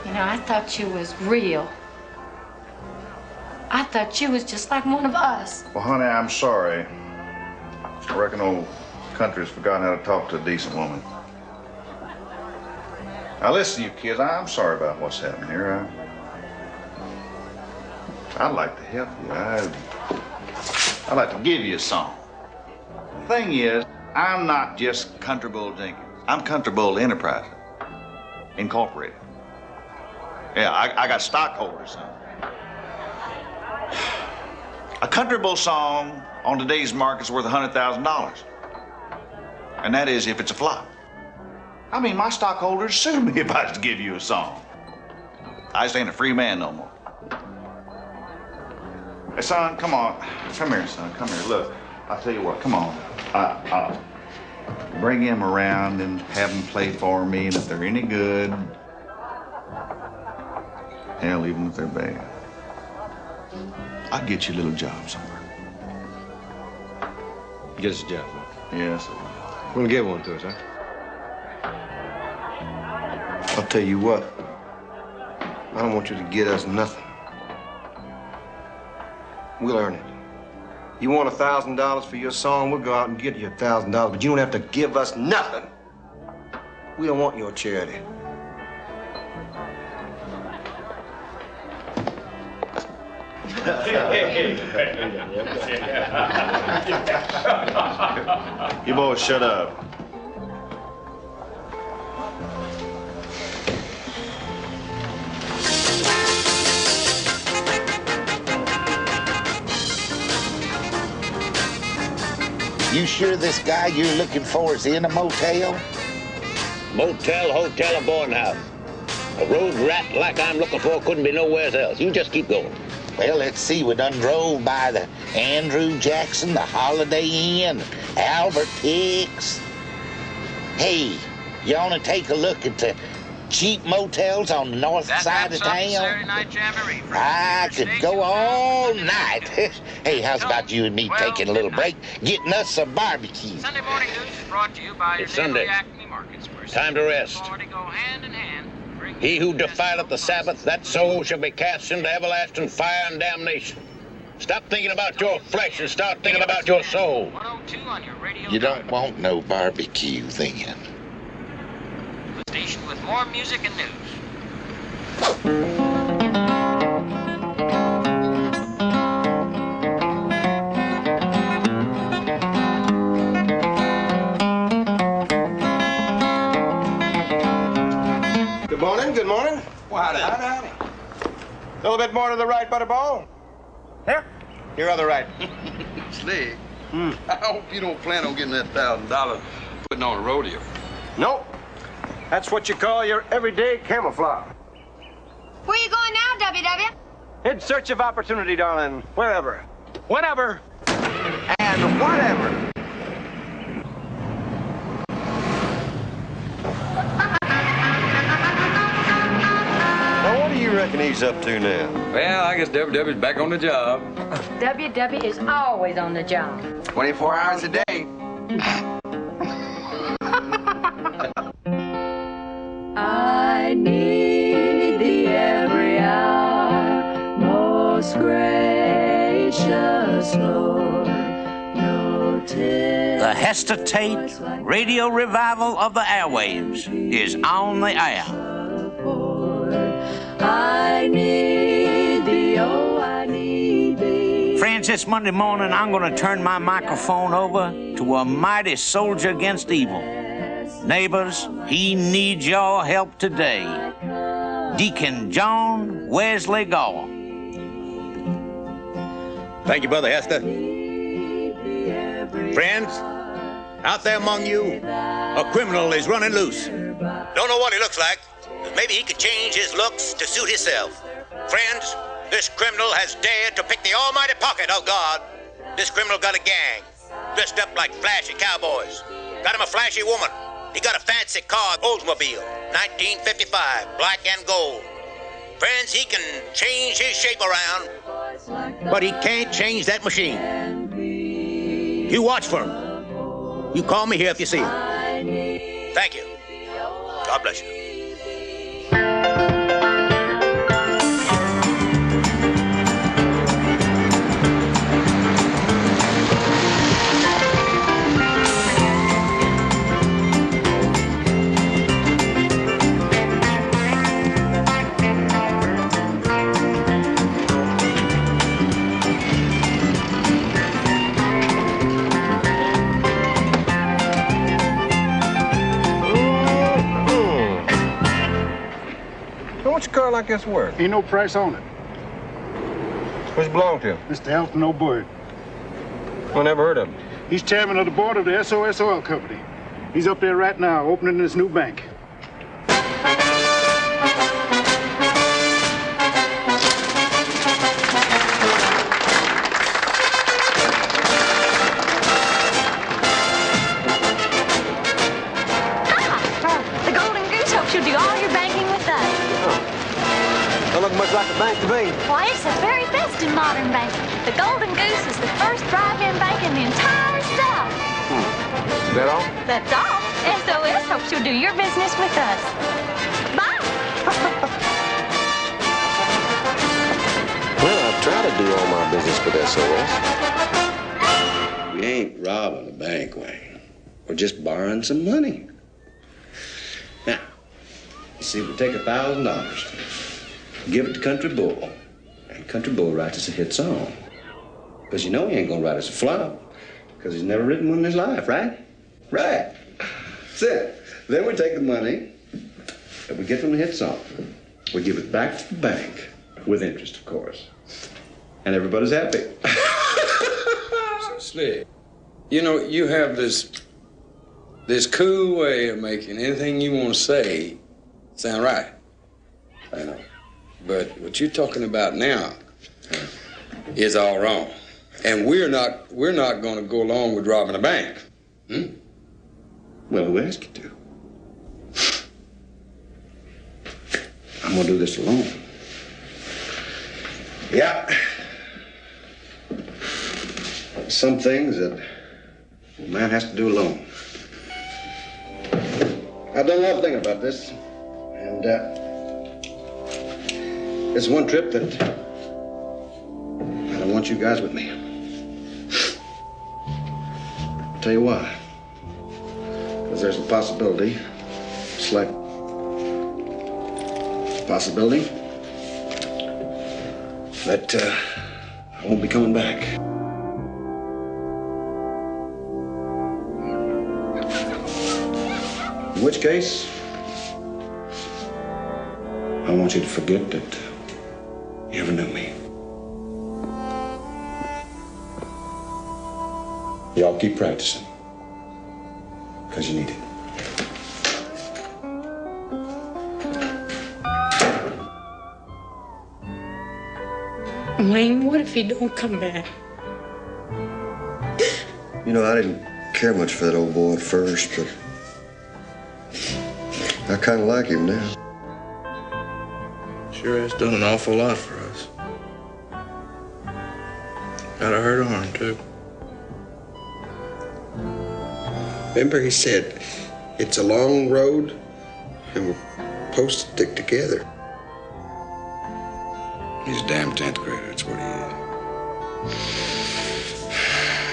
You know, I thought you was real. I thought you was just like one of us. Well, honey, I'm sorry. I reckon old country's forgotten how to talk to a decent woman. Now, listen, you kids, I'm sorry about what's happening here. I'd like to help you. I'd like to give you a song. The thing is, I'm not just Country Bull Jenkins. I'm Country Bull Enterprises, Incorporated. Yeah, I got stockholders, son. A Country Bull song on today's market is worth $100,000. And that is if it's a flop. I mean, my stockholders sue me if I was to give you a song. I just ain't a free man no more. Hey, son, come on. Come here, son. Come here. Look, I'll tell you what. Come on. bring them around and have them play for me, and if they're any good, hell, even if they're bad, I'll get you a little job somewhere. Get us a job, huh? Yes. We're gonna give one to us, huh? I'll tell you what. I don't want you to get us nothing. We'll earn it. You want $1,000 for your song, we'll go out and get you $1,000, but you don't have to give us nothing. We don't want your charity. You boys shut up. You sure this guy you're looking for is in a motel? Motel, hotel, or boarding house. A road rat like I'm looking for couldn't be nowhere else. You just keep going. Well, let's see. We done drove by the Andrew Jackson, the Holiday Inn, Albert Hicks. Hey, you want to take a look at the cheap motels on the north side of town? I could go all night. Hey, how's about you and me taking a little break, getting us some barbecue? Sunday morning news is brought to you by It's Sunday. Time to rest. He who defileth the Sabbath, that soul shall be cast into everlasting fire and damnation. Stop thinking about your flesh and start thinking about your soul. You don't want no barbecue then. The station with more music and news. Good morning, good morning. Well, howdy. Howdy. A little bit more to the right, Butterball. Here? Your other right. Slick, I hope you don't plan on getting that $1,000 putting on a rodeo. Nope. That's what you call your everyday camouflage. Where you going now, WW? In search of opportunity, darling. Wherever. Whenever. And whatever. Now, what do you reckon he's up to now? Well, I guess WW's back on the job. WW is always on the job. 24 hours a day. I need thee every hour, most gracious Lord. The Hester Tate Radio Revival of the Airwaves is on the air. I need thee, oh, I need thee. Friends, this Monday morning, I'm going to turn my microphone over to a mighty soldier against evil. Neighbors, he needs your help today. Deacon John Wesley Gore. Thank you, Brother Hester. Friends, out there among you, a criminal is running loose. Don't know what he looks like, but maybe he could change his looks to suit himself. Friends, this criminal has dared to pick the almighty pocket of God. This criminal got a gang, dressed up like flashy cowboys. Got him a flashy woman. He got a fancy car, Oldsmobile, 1955, black and gold. Friends, he can change his shape around, but he can't change that machine. You watch for him. You call me here if you see him. Thank you. God bless you. What's a car like this worth? Ain't no price on it. Who's it belong to? Mr. Elton O'Bird. I never heard of him. He's chairman of the board of the SOS Oil Company. He's up there right now, opening his new bank. modern banking. The Golden Goose is the first drive-in bank in the entire South. Is that all? That's all. SOS hopes you'll do your business with us. Bye. Well, I've tried to do all my business with SOS. We ain't robbing a bank, Wayne. We're just borrowing some money. Now, you see, we take $1,000, give it to Country Bull, and Country Bull writes us a hit song. Because you know he ain't gonna write us a flop, because he's never written one in his life, right? Right. That's it. Then we take the money that we get from the hit song, we give it back to the bank, with interest, of course. And everybody's happy. Slick, you know, you have this cool way of making anything you want to say sound right. I know. But what you're talking about now is all wrong. And we're not going to go along with robbing a bank. Well, who asked you to? I'm going to do this alone. Yeah. Some things that a man has to do alone. I've done a lot of thinking about this, and it's one trip that I don't want you guys with me. I'll tell you why. Because there's a possibility, slight possibility, that I won't be coming back. In which case, I want you to forget that you ever knew me. Y'all keep practicing, because you need it. Wayne, what if he don't come back? You know, I didn't care much for that old boy at first, but I kind of like him now. Sure has done an awful lot for us. Got a hurt arm, too. Remember, he said, it's a long road, and we're supposed to stick together. He's a damn 10th grader, that's what he is.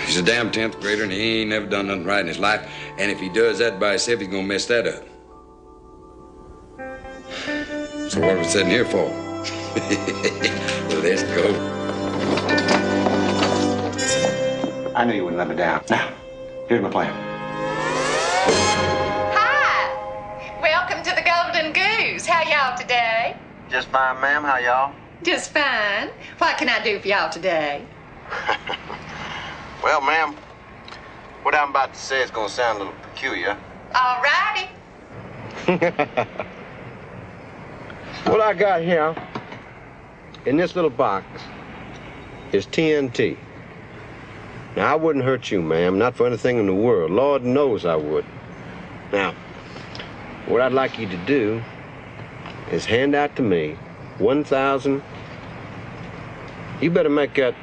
He's a damn 10th grader, and he ain't never done nothing right in his life. And if he does that by himself, he's gonna mess that up. So what are we sitting here for? Let's go. I knew you wouldn't let me down. Now, here's my plan. Hi. Welcome to the Golden Goose. How y'all today? Just fine, ma'am. How y'all? Just fine. What can I do for y'all today? Well, ma'am, what I'm about to say is going to sound a little peculiar. All righty. What I got here in this little box is TNT. Now, I wouldn't hurt you, ma'am, not for anything in the world. Lord knows I would. Now, what I'd like you to do is hand out to me 1,000. You better make that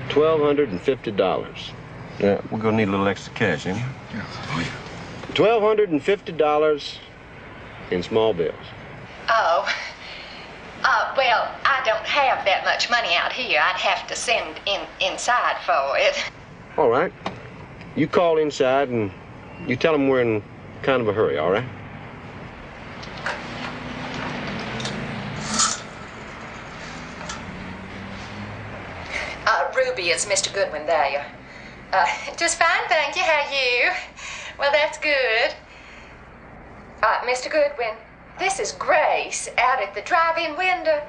$1,250. Yeah, we're gonna need a little extra cash, ain't we? Yeah. Oh, yeah. $1,250 in small bills. Oh. Well, I don't have that much money out here. I'd have to send inside for it. All right. You call inside and you tell them we're in kind of a hurry, all right? Ruby, is Mr. Goodwin there? Just fine, thank you. How are you? Well, that's good. Mr. Goodwin, this is Grace out at the drive-in window.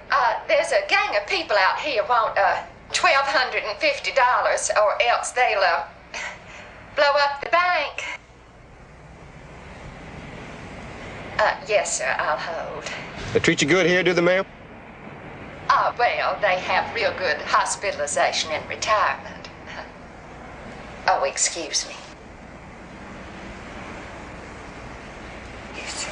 There's a gang of people out here want $1,250, or else they'll blow up the bank. Yes, sir, I'll hold. They treat you good here, do they, ma'am? Well, they have real good hospitalization and retirement. Oh, excuse me. Yes, sir.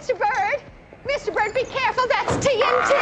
Mr. Bird! Mr. Bird, be careful, that's TNT!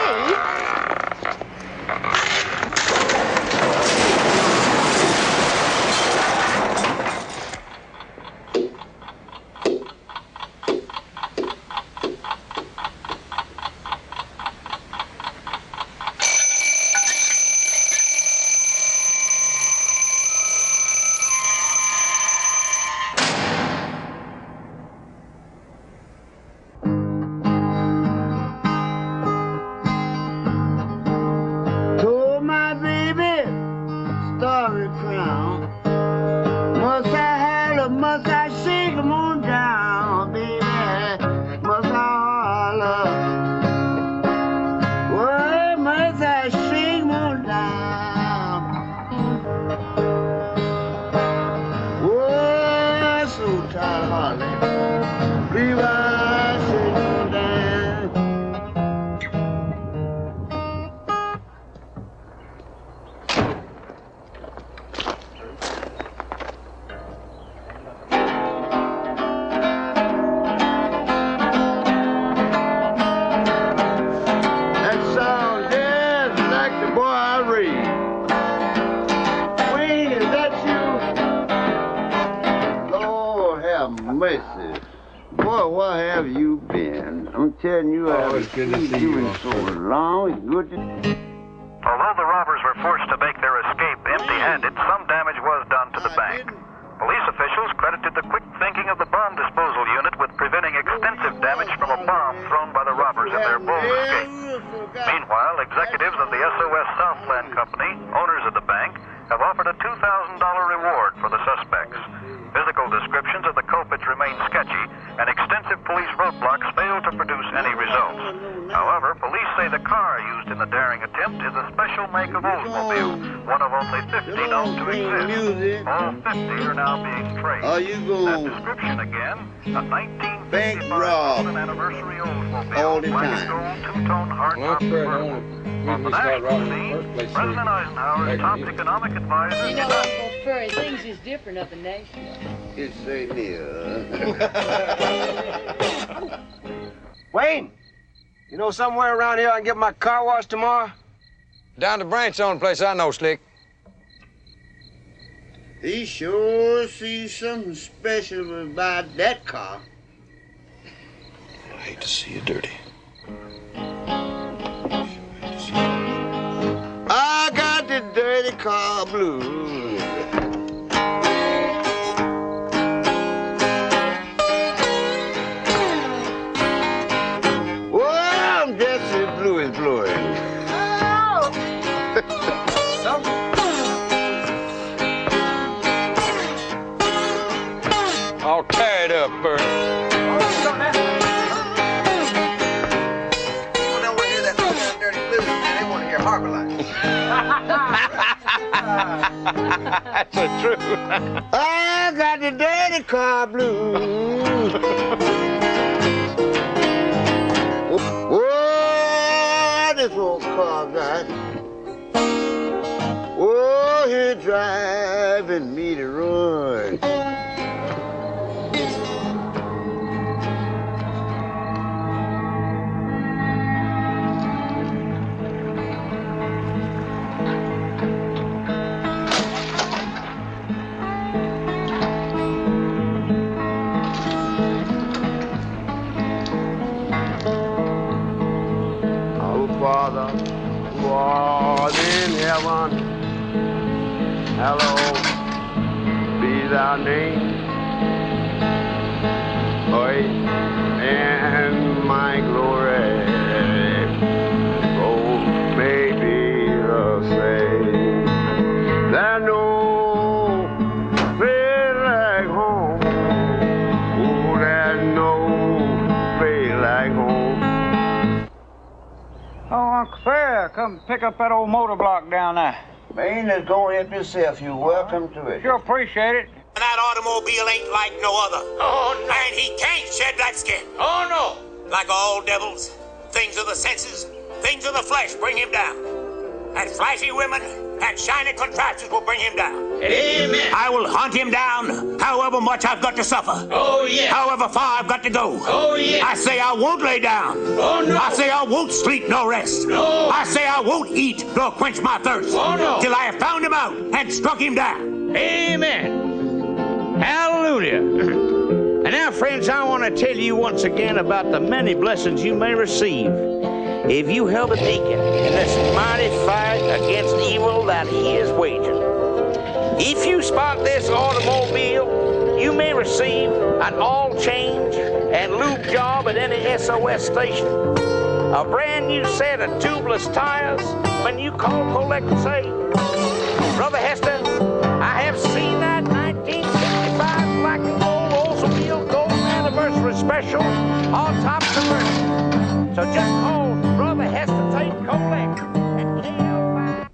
Good to see you. So long. It's good to... Although the robbers were forced to make their escape empty-handed, some damage was done to the bank. Police officials credited the quick thinking of the bomb disposal unit with preventing extensive damage from a bomb thrown by the robbers in their bold escape. Meanwhile, executives of the SOS Southland Company, owners of the bank, have offered a $2,000 reward for the suspects. Physical descriptions of the culprits remain sketchy, and extensive police roadblocks fail to produce any results. However, police say the car used in the daring attempt is a special make of Oldsmobile, one of only 50 known to exist. All 50 are now being traced. Are you going? That description again, a 1955 bank rob anniversary Oldsmobile, all the black time. and gold two-tone hardtop convertible. On the national scene, President Eisenhower's top economic advisor. You know, Uncle Furry, things is different up in Nashville. It certainly is. Wayne, you know somewhere around here I can get my car washed tomorrow? Down to Branch, the only place I know, Slick. He sure sees something special about that car. I hate to see you dirty. I got the dirty car blues. Well, I'm just as blue as blowing. I'll tear it up, Burt. Harbor Lights. That's the truth. I got the dirty car blues. Oh, this old car got. Oh, he's driving me to ruin. Father, who art in heaven, hallowed be thy name. And my glory, oh, may be the same. There's no place like home. Oh, there's no place like home. Oh, Uncle Fair, come pick up that old motor block down there. Man, let's go help yourself. You're welcome to it. Sure appreciate it. That automobile ain't like no other. Oh, no. And he can't shed that skin. Oh, no. Like all devils, things of the senses, things of the flesh bring him down. and flashy women and shiny contraptions will bring him down. Amen. I will hunt him down, however much I've got to suffer. Oh, yeah. However far I've got to go. Oh, yeah. I say I won't lay down. Oh, no. I say I won't sleep nor rest. No. I say I won't eat nor quench my thirst. Oh, no. Till I have found him out and struck him down. Amen. Hallelujah. And now, friends, I want to tell you once again about the many blessings you may receive if you help a deacon in this mighty fight against evil that he is waging. If you spot this automobile, you may receive an oil change and lube job at any SOS station. A brand new set of tubeless tires when you call collect and say, Brother Hester, I have seen that 1965 black and gold Oldsmobile Golden Anniversary Special on top of the burner. So just call Brother Hester Tate Collect and KL5.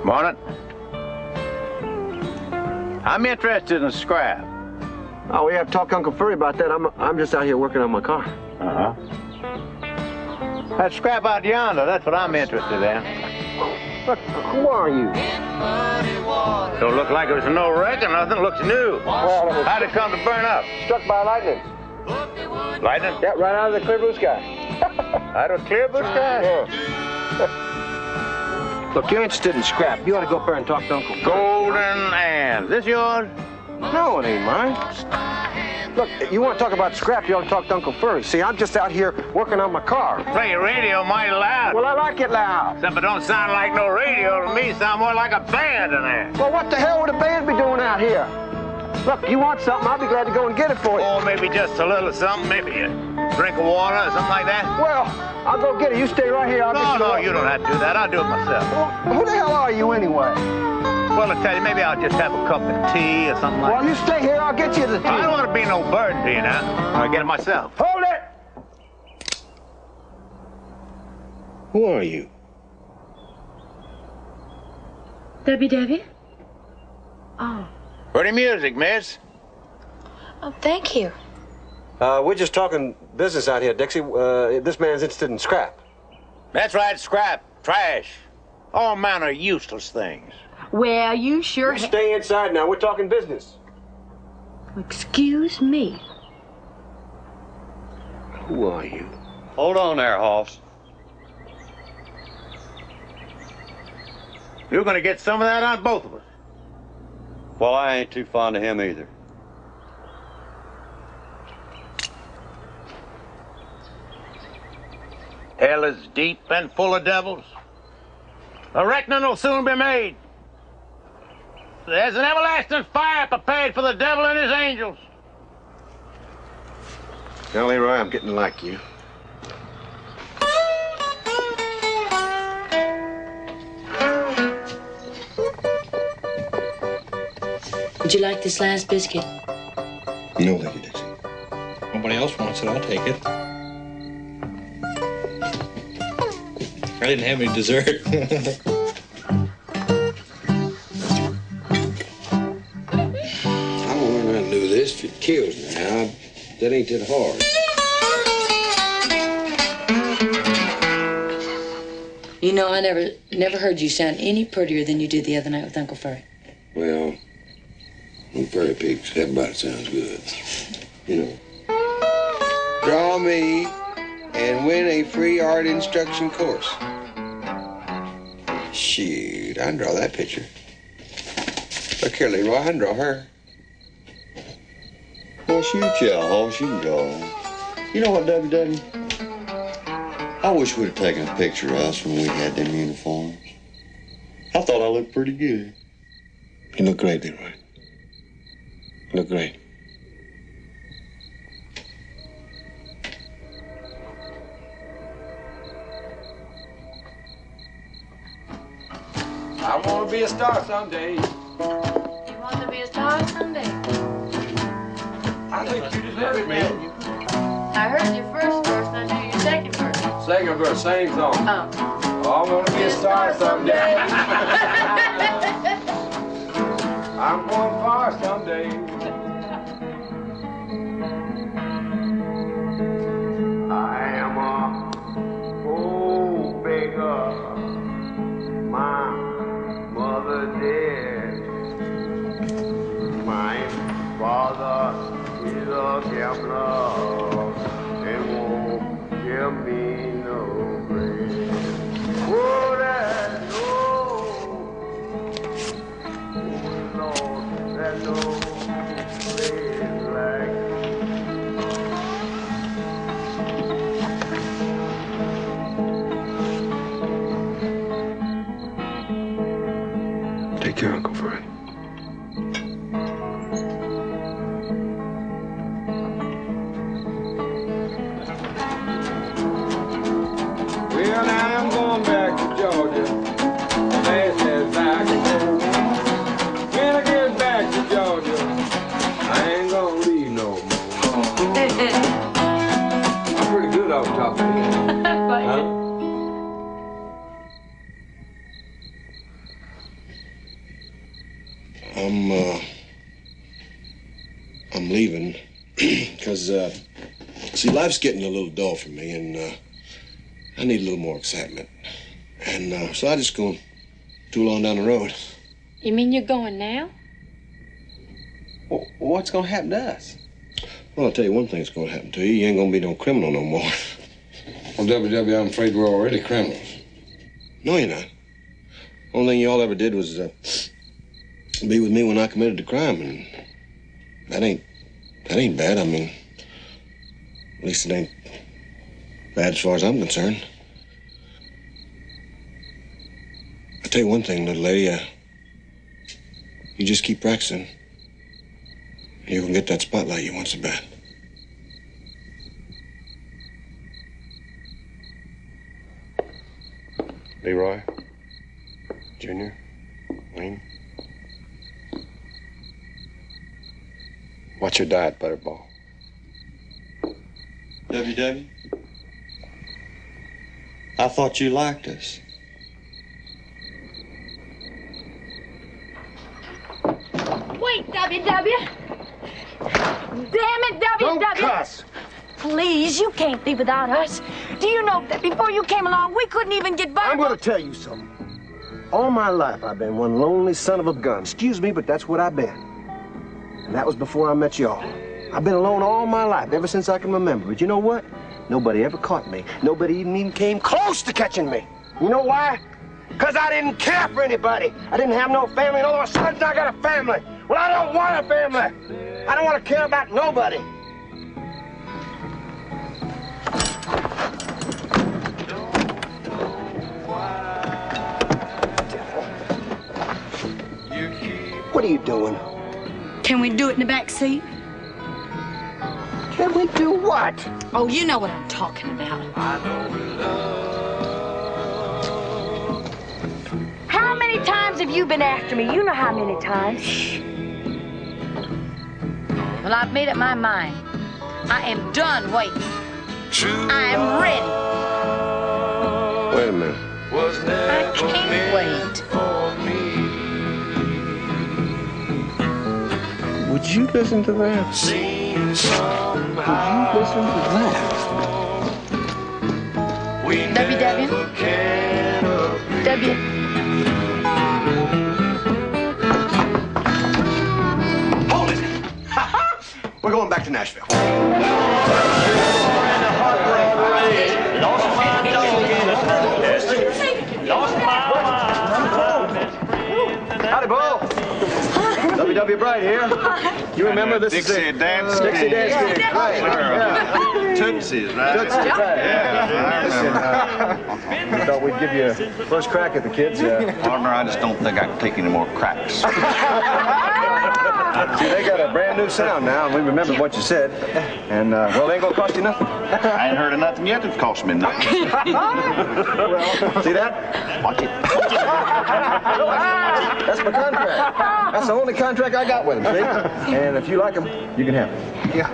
Morning. I'm interested in scrap. Oh, we have to talk to Uncle Furry about that. I'm just out here working on my car. Uh-huh. That scrap out yonder, that's what I'm interested in. Look, who are you? Don't look like it was no wreck or nothing. Looks new. Well, how'd it come to burn up? Struck by lightning. Lightning? Yeah, right out of the clear blue sky. Out of clear blue sky? Yeah. Look, you're interested in scrap. You ought to go up there and talk to Uncle Furry. Golden Ann. This yours? No, it ain't mine. Look, you want to talk about scrap, you ought to talk to Uncle Furry. See, I'm just out here working on my car. Play your radio mighty loud. Well, I like it loud. Except it don't sound like no radio to me. Sound more like a band in there. Well, what the hell would a band be doing out here? Look, you want something, I'll be glad to go and get it for you. Oh, maybe just a little something. Maybe a drink of water or something like that. Well, I'll go get it. You stay right here. No, you don't have to do that. I'll do it myself. Well, who the hell are you anyway? Well, I tell you, maybe I'll just have a cup of tea or something like that. Well, you stay here. I'll get you the tea. I don't want to be no burden to you now. I'll get it myself. Hold it! Who are you? Debbie? Oh. Pretty music, miss. Oh, thank you. We're just talking business out here, Dixie. This man's interested in scrap. That's right, scrap, trash, all manner of useless things. Well, you sure... You stay inside now. We're talking business. Excuse me. Who are you? Hold on there, Hoss. You're going to get some of that on both of us. Well, I ain't too fond of him either. Hell is deep and full of devils. A reckoning will soon be made. There's an everlasting fire prepared for the devil and his angels. Now, Leroy, I'm getting to like you. Would you like this last biscuit? No, thank you, Dixie. Nobody else wants it. I'll take it. I didn't have any dessert. I'm gonna learn how to do this if it kills me. Now, that ain't that hard. You know, I never heard you sound any prettier than you did the other night with Uncle Furry. Well, when Furry peaks, everybody sounds good. You know. Draw me and win a free art instruction course. Shoot, I can draw that picture. Look here, Leroy, I can draw her. Well, shoot ya, horse, you can draw. You know what, WW? I wish we'd have taken a picture of us when we had them uniforms. I thought I looked pretty good. You look great, Leroy. You look great. I want to be a star someday. You want to be a star someday? I think you deserve it, man. I heard your first verse, and I knew your second verse. Second verse, same song. Oh. Oh, I want to be a star someday. I'm going far someday. I am a old beggar. My mother dead. My father is a gambler and won't give me no bread. Oh, there's no, oh Lord, there's no place like Take care, Uncle Fred. Well, now I'm going back to Georgia. Fast as I can go. When I get back to Georgia, I ain't gonna leave no more. I'm pretty good off the top of the head. Huh? I'm leaving because, see, life's getting a little dull for me, and I need a little more excitement. And so I just go tool on down the road. You mean you're going now? Well, what's going to happen to us? Well, I'll tell you one thing's going to happen to you. You ain't going to be no criminal no more. Well, WW, I'm afraid we're already criminals. No, you're not. Only thing you all ever did was be with me when I committed the crime, and that ain't bad. I mean, at least it ain't bad as far as I'm concerned. I'll tell you one thing, little lady. You just keep practicing. You can get that spotlight you want so bad. Leroy, Junior, Wayne. What's your diet, Butterball? WW? I thought you liked us. Wait, WW. Damn it, WW. Don't cuss. Please, you can't be without us. Do you know that before you came along, we couldn't even get by? I'm going to tell you something. All my life, I've been one lonely son of a gun. Excuse me, but that's what I've been. And that was before I met y'all. I've been alone all my life, ever since I can remember. But you know what? Nobody ever caught me. Nobody even came close to catching me. You know why? Because I didn't care for anybody. I didn't have no family, and all of a sudden I got a family. Well, I don't want a family. I don't want to care about nobody. What are you doing? Can we do it in the back seat? Can we do what? Oh, you know what I'm talking about. How many times have you been after me? You know how many times. Well, I've made up my mind. I am done waiting. I am ready. Wait a minute. I can't wait. Would you listen to that? Would you listen to that? WW? W. Hold it! We're going back to Nashville. Howdy, Bo. W. Bright here. You remember this Dixie is Dancekings. Dixie Dancekings. Right. Yeah. Tootsie's, right? Tootsie's, right. Yeah. I thought we'd give you a first crack at the kids. Partner, I just don't think I can take any more cracks. See, they got a brand new sound now, and we remembered what you said. And, well, they ain't gonna cost you nothing. I ain't heard of nothing yet that's cost me nothing. Well, see that? Watch it. That's my contract. That's the only contract I got with them, see? And if you like them, you can have them. Yeah.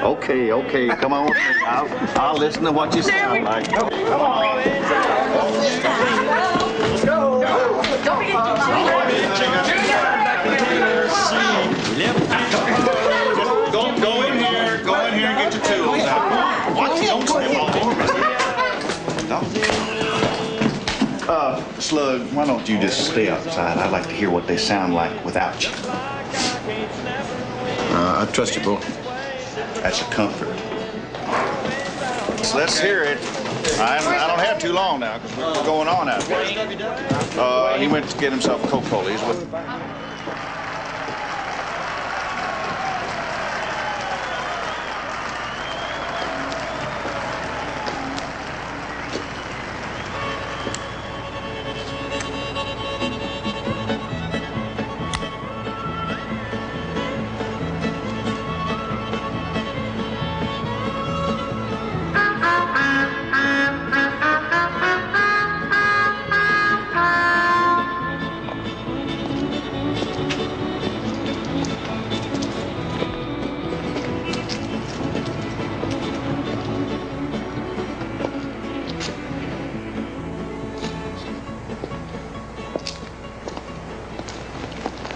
Okay, come on. I'll listen to what you sound like. Come on. Let's go. Don't forget Go in here and get your tools out. Watch it, don't say all over. Slug, why don't you just stay outside? I'd like to hear what they sound like without you. I trust you, Bo. That's a comfort. So let's hear it. I don't have too long now because we're going on out here. He went to get himself a Coca-Cola. He's with.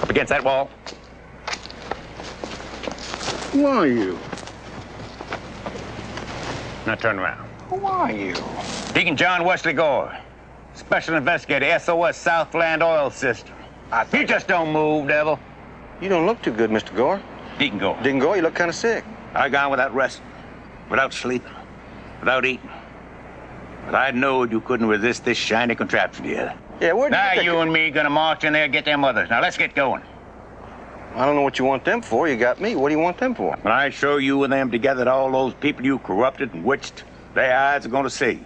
Against that wall. Who are you? Now turn around. Who are you? Deacon John Wesley Gore, Special Investigator, SOS Southland Oil System. You just don't move, devil. You don't look too good, Mr. Gore. Deacon Gore. Deacon Gore, you look kind of sick. I gone without resting, without sleeping, without eating. But I knowed you couldn't resist this shiny contraption here. Yeah, where'd you Now get you and me gonna march in there and get them others. Now let's get going. I don't know what you want them for. You got me. What do you want them for? When I show you and them together that all those people you corrupted and witched, their eyes are gonna see.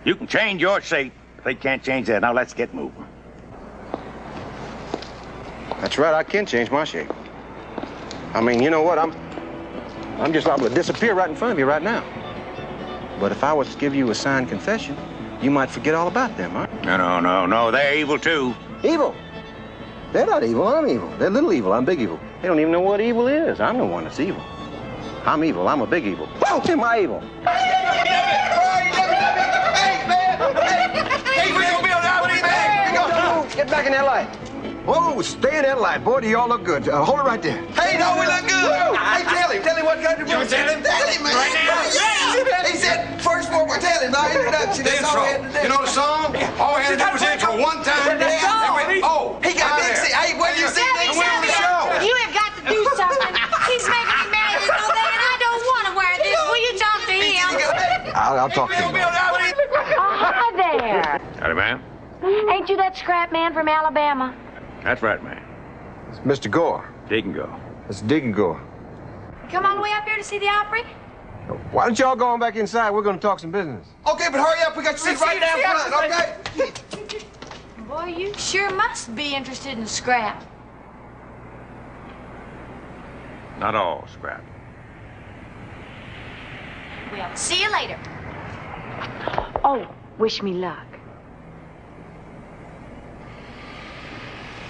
You can change your shape, but they can't change that. Now let's get moving. That's right, I can change my shape. I mean, you know what? I'm just liable to disappear right in front of you right now. But if I was to give you a signed confession, you might forget all about them, huh? No. They're evil, too. Evil? They're not evil. I'm evil. They're little evil. I'm big evil. They don't even know what evil is. I'm the one that's evil. I'm evil. I'm a big evil. Whoa, am I evil? Hey, we're gonna be on that one, man. Get back in that light. Whoa, stay in that light. Boy, do y'all look good. Hold it right there. Hey, no, we look good. Hey, tell him what country we're Tell him, man. Right now. He said, first word, we're telling my introduction. That's all we had to do. You know the song? All we had to do was intro one time. Oh, he got Dixie. Hey, when you see Dixie on the show. You have got to do something. He's making me mad and all that, and I don't want to wear this. Will you talk to him? I'll talk to him. Hi there. Howdy, ma'am. Ain't you that scrap man from Alabama? That's right, ma'am. It's Mr. Gore. Deacon Gore. It's Deacon Gore. Come all the way up here to see the Opry? Why don't y'all go on back inside? We're going to talk some business. Okay, but hurry up. We got to see right down front, okay? Boy, you sure must be interested in scrap. Not all scrap. Well, see you later. Oh, wish me luck.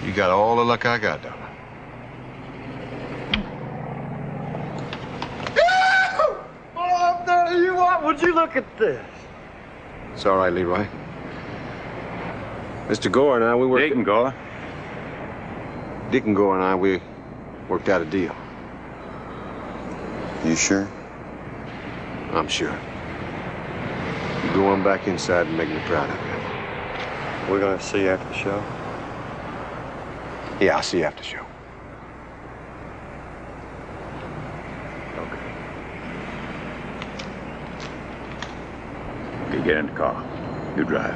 You got all the luck I got, darling. Oh, darling, you what? Would you look at this? It's all right, Leroy. Mr. Gore and I, we worked... Deacon Gore. Deacon Gore and I, we worked out a deal. You sure? I'm sure. You go on back inside and make me proud of you. We're gonna see you after the show? Yeah, I'll see you after the show. Okay, get in the car. You drive.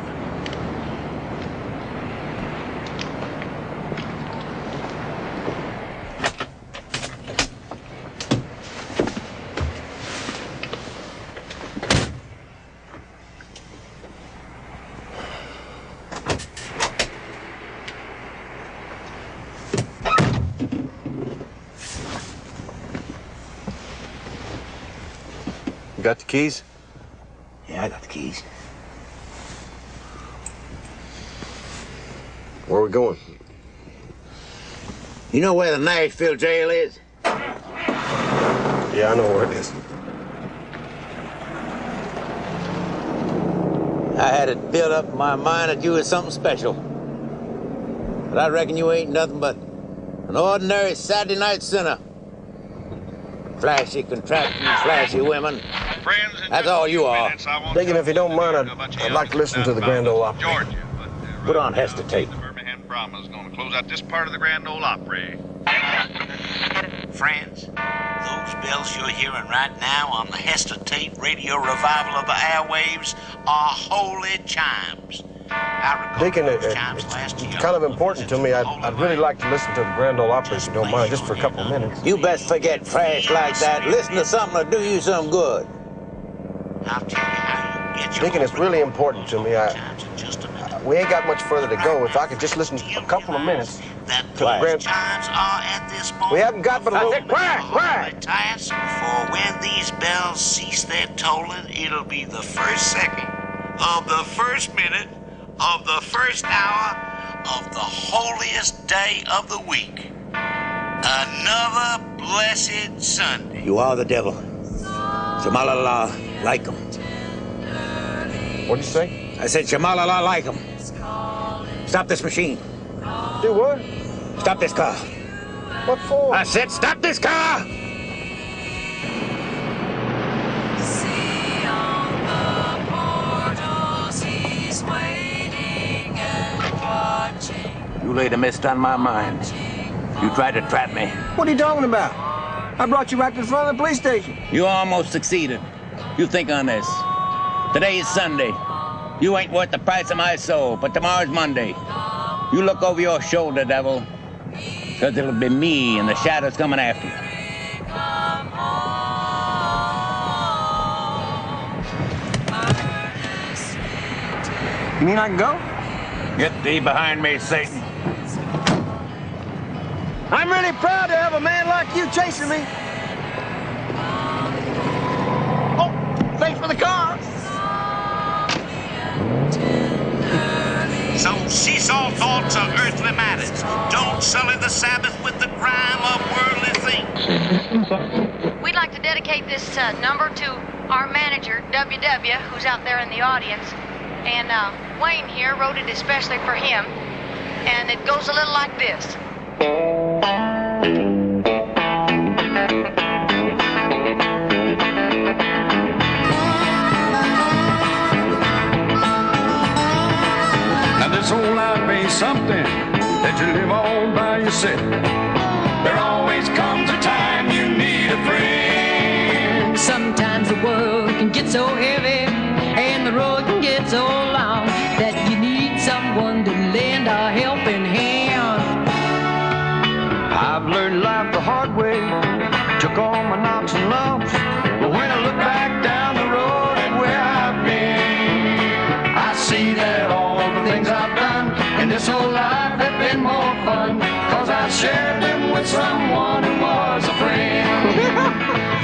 You got the keys? Yeah, I got the keys. Where are we going? You know where the Nashville jail is? Yeah, I know where it is. I had it built up in my mind that you was something special. But I reckon you ain't nothing but an ordinary Saturday night sinner. Flashy, contracting, flashy women. That's all you are. Thinking if you don't mind, I'd like to listen to the Grand Ole Opry. Put on Hester tape. Brahma's gonna close out this part of the Grand Ole Opry. Friends, those bells you're hearing right now on the Hester tape radio revival of the airwaves are holy chimes. Deacon, it's kind of important to me. I'd really like to listen to the Grand Ole Opry, if you don't mind, just for a couple of minutes. You best forget trash like that. Listen to something that'll do you some good. I'll tell you how you get your Deacon, it's really important to me. We ain't got much further to go. If I could just listen a couple of minutes to the Grand... We haven't got but a little... Quiet! For when these bells cease their tolling, it'll be the first second of the first minute of the first hour of the holiest day of the week. Another blessed Sunday. You are the devil. Shamalala, like him. What'd you say? I said shamalala, like him. Stop this machine. Do what? Stop this car. What for? I said stop this car! You laid a mist on my mind. You tried to trap me. What are you talking about? I brought you right to the front of the police station. You almost succeeded. You think on this. Today is Sunday. You ain't worth the price of my soul, but tomorrow's Monday. You look over your shoulder, devil, because it'll be me and the shadows coming after you. You mean I can go? Get thee behind me, Satan. I'm really proud to have a man like you chasing me. Oh, thanks for the car. So seesaw thoughts of earthly matters. Don't sully the Sabbath with the grime of worldly things. We'd like to dedicate this number to our manager, WW, who's out there in the audience. And Wayne here wrote it especially for him. And it goes a little like this. Now this whole life ain't something that you live all by yourself. There always comes a time you need a friend. Sometimes the world can get so heavy and the road can get so long that you need someone to lend a helping hand. I've learned life the hard way, took all my knocks and lumps, but when I look back down the road at where I've been, I see that all the things I've done in this whole life have been more fun, cause I shared them with someone who was a friend.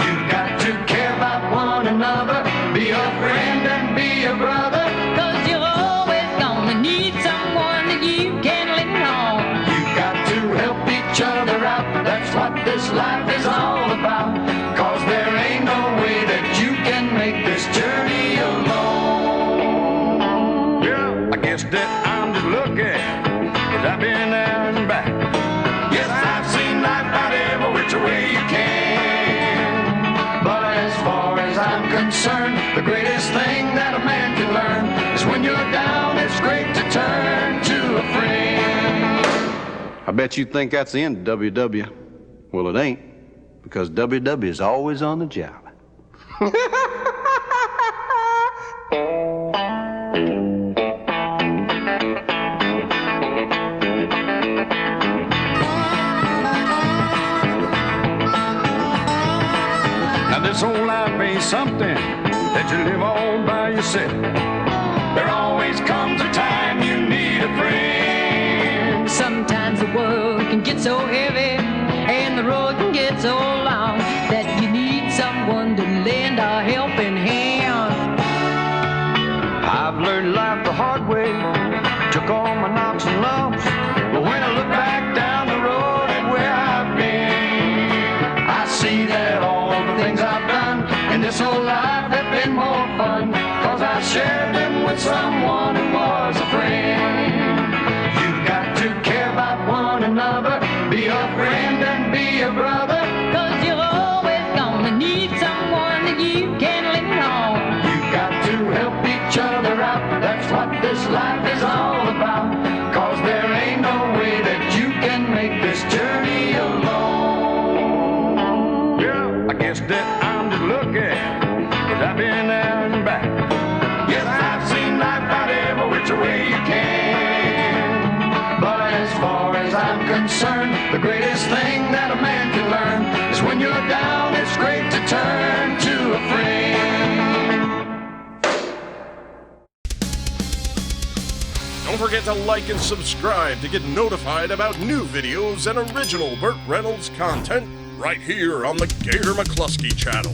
You've got to care about one another, be a friend and be a brother, cause you're always gonna need someone that you can lean on. You've got to help each other out, that's what this life is all about, cause there ain't no way that you can make this journey alone. Yeah, I guess that I'm just lucky, cause I've been there and back. Yes, I've seen life about every which way you can, but as far as I'm concerned, the greatest thing that a man can learn is when you're down, it's great to turn. I bet you think that's the end of WW. Well, it ain't, because WW is always on the job. Now this whole life ain't something that you live all by yourself. There always comes a time you need a friend. Sometimes the world can get so heavy and the road can get so long that you need someone to lend a helping hand. I've learned life the hard way, took all my knocks and lumps, but when I look back down the road at where I've been, I see that all the things I've done in this whole life have been more fun, cause I shared them with someone who was a friend. You've got to care about one another, be a friend and be a brother, cause you're always gonna need someone that you can lean on. You've got to help each other out, that's what this life is all about, cause there ain't no way that you can make this journey alone. Yeah, I guess that I'm just lucky, cause I've been there and back. Yes, I've seen life about every which way you can, but as far as I'm concerned, the greatest thing that a man can learn is when you're down, it's great to turn to a friend. Don't forget to like and subscribe to get notified about new videos and original Burt Reynolds content right here on the Gator McKlusky channel.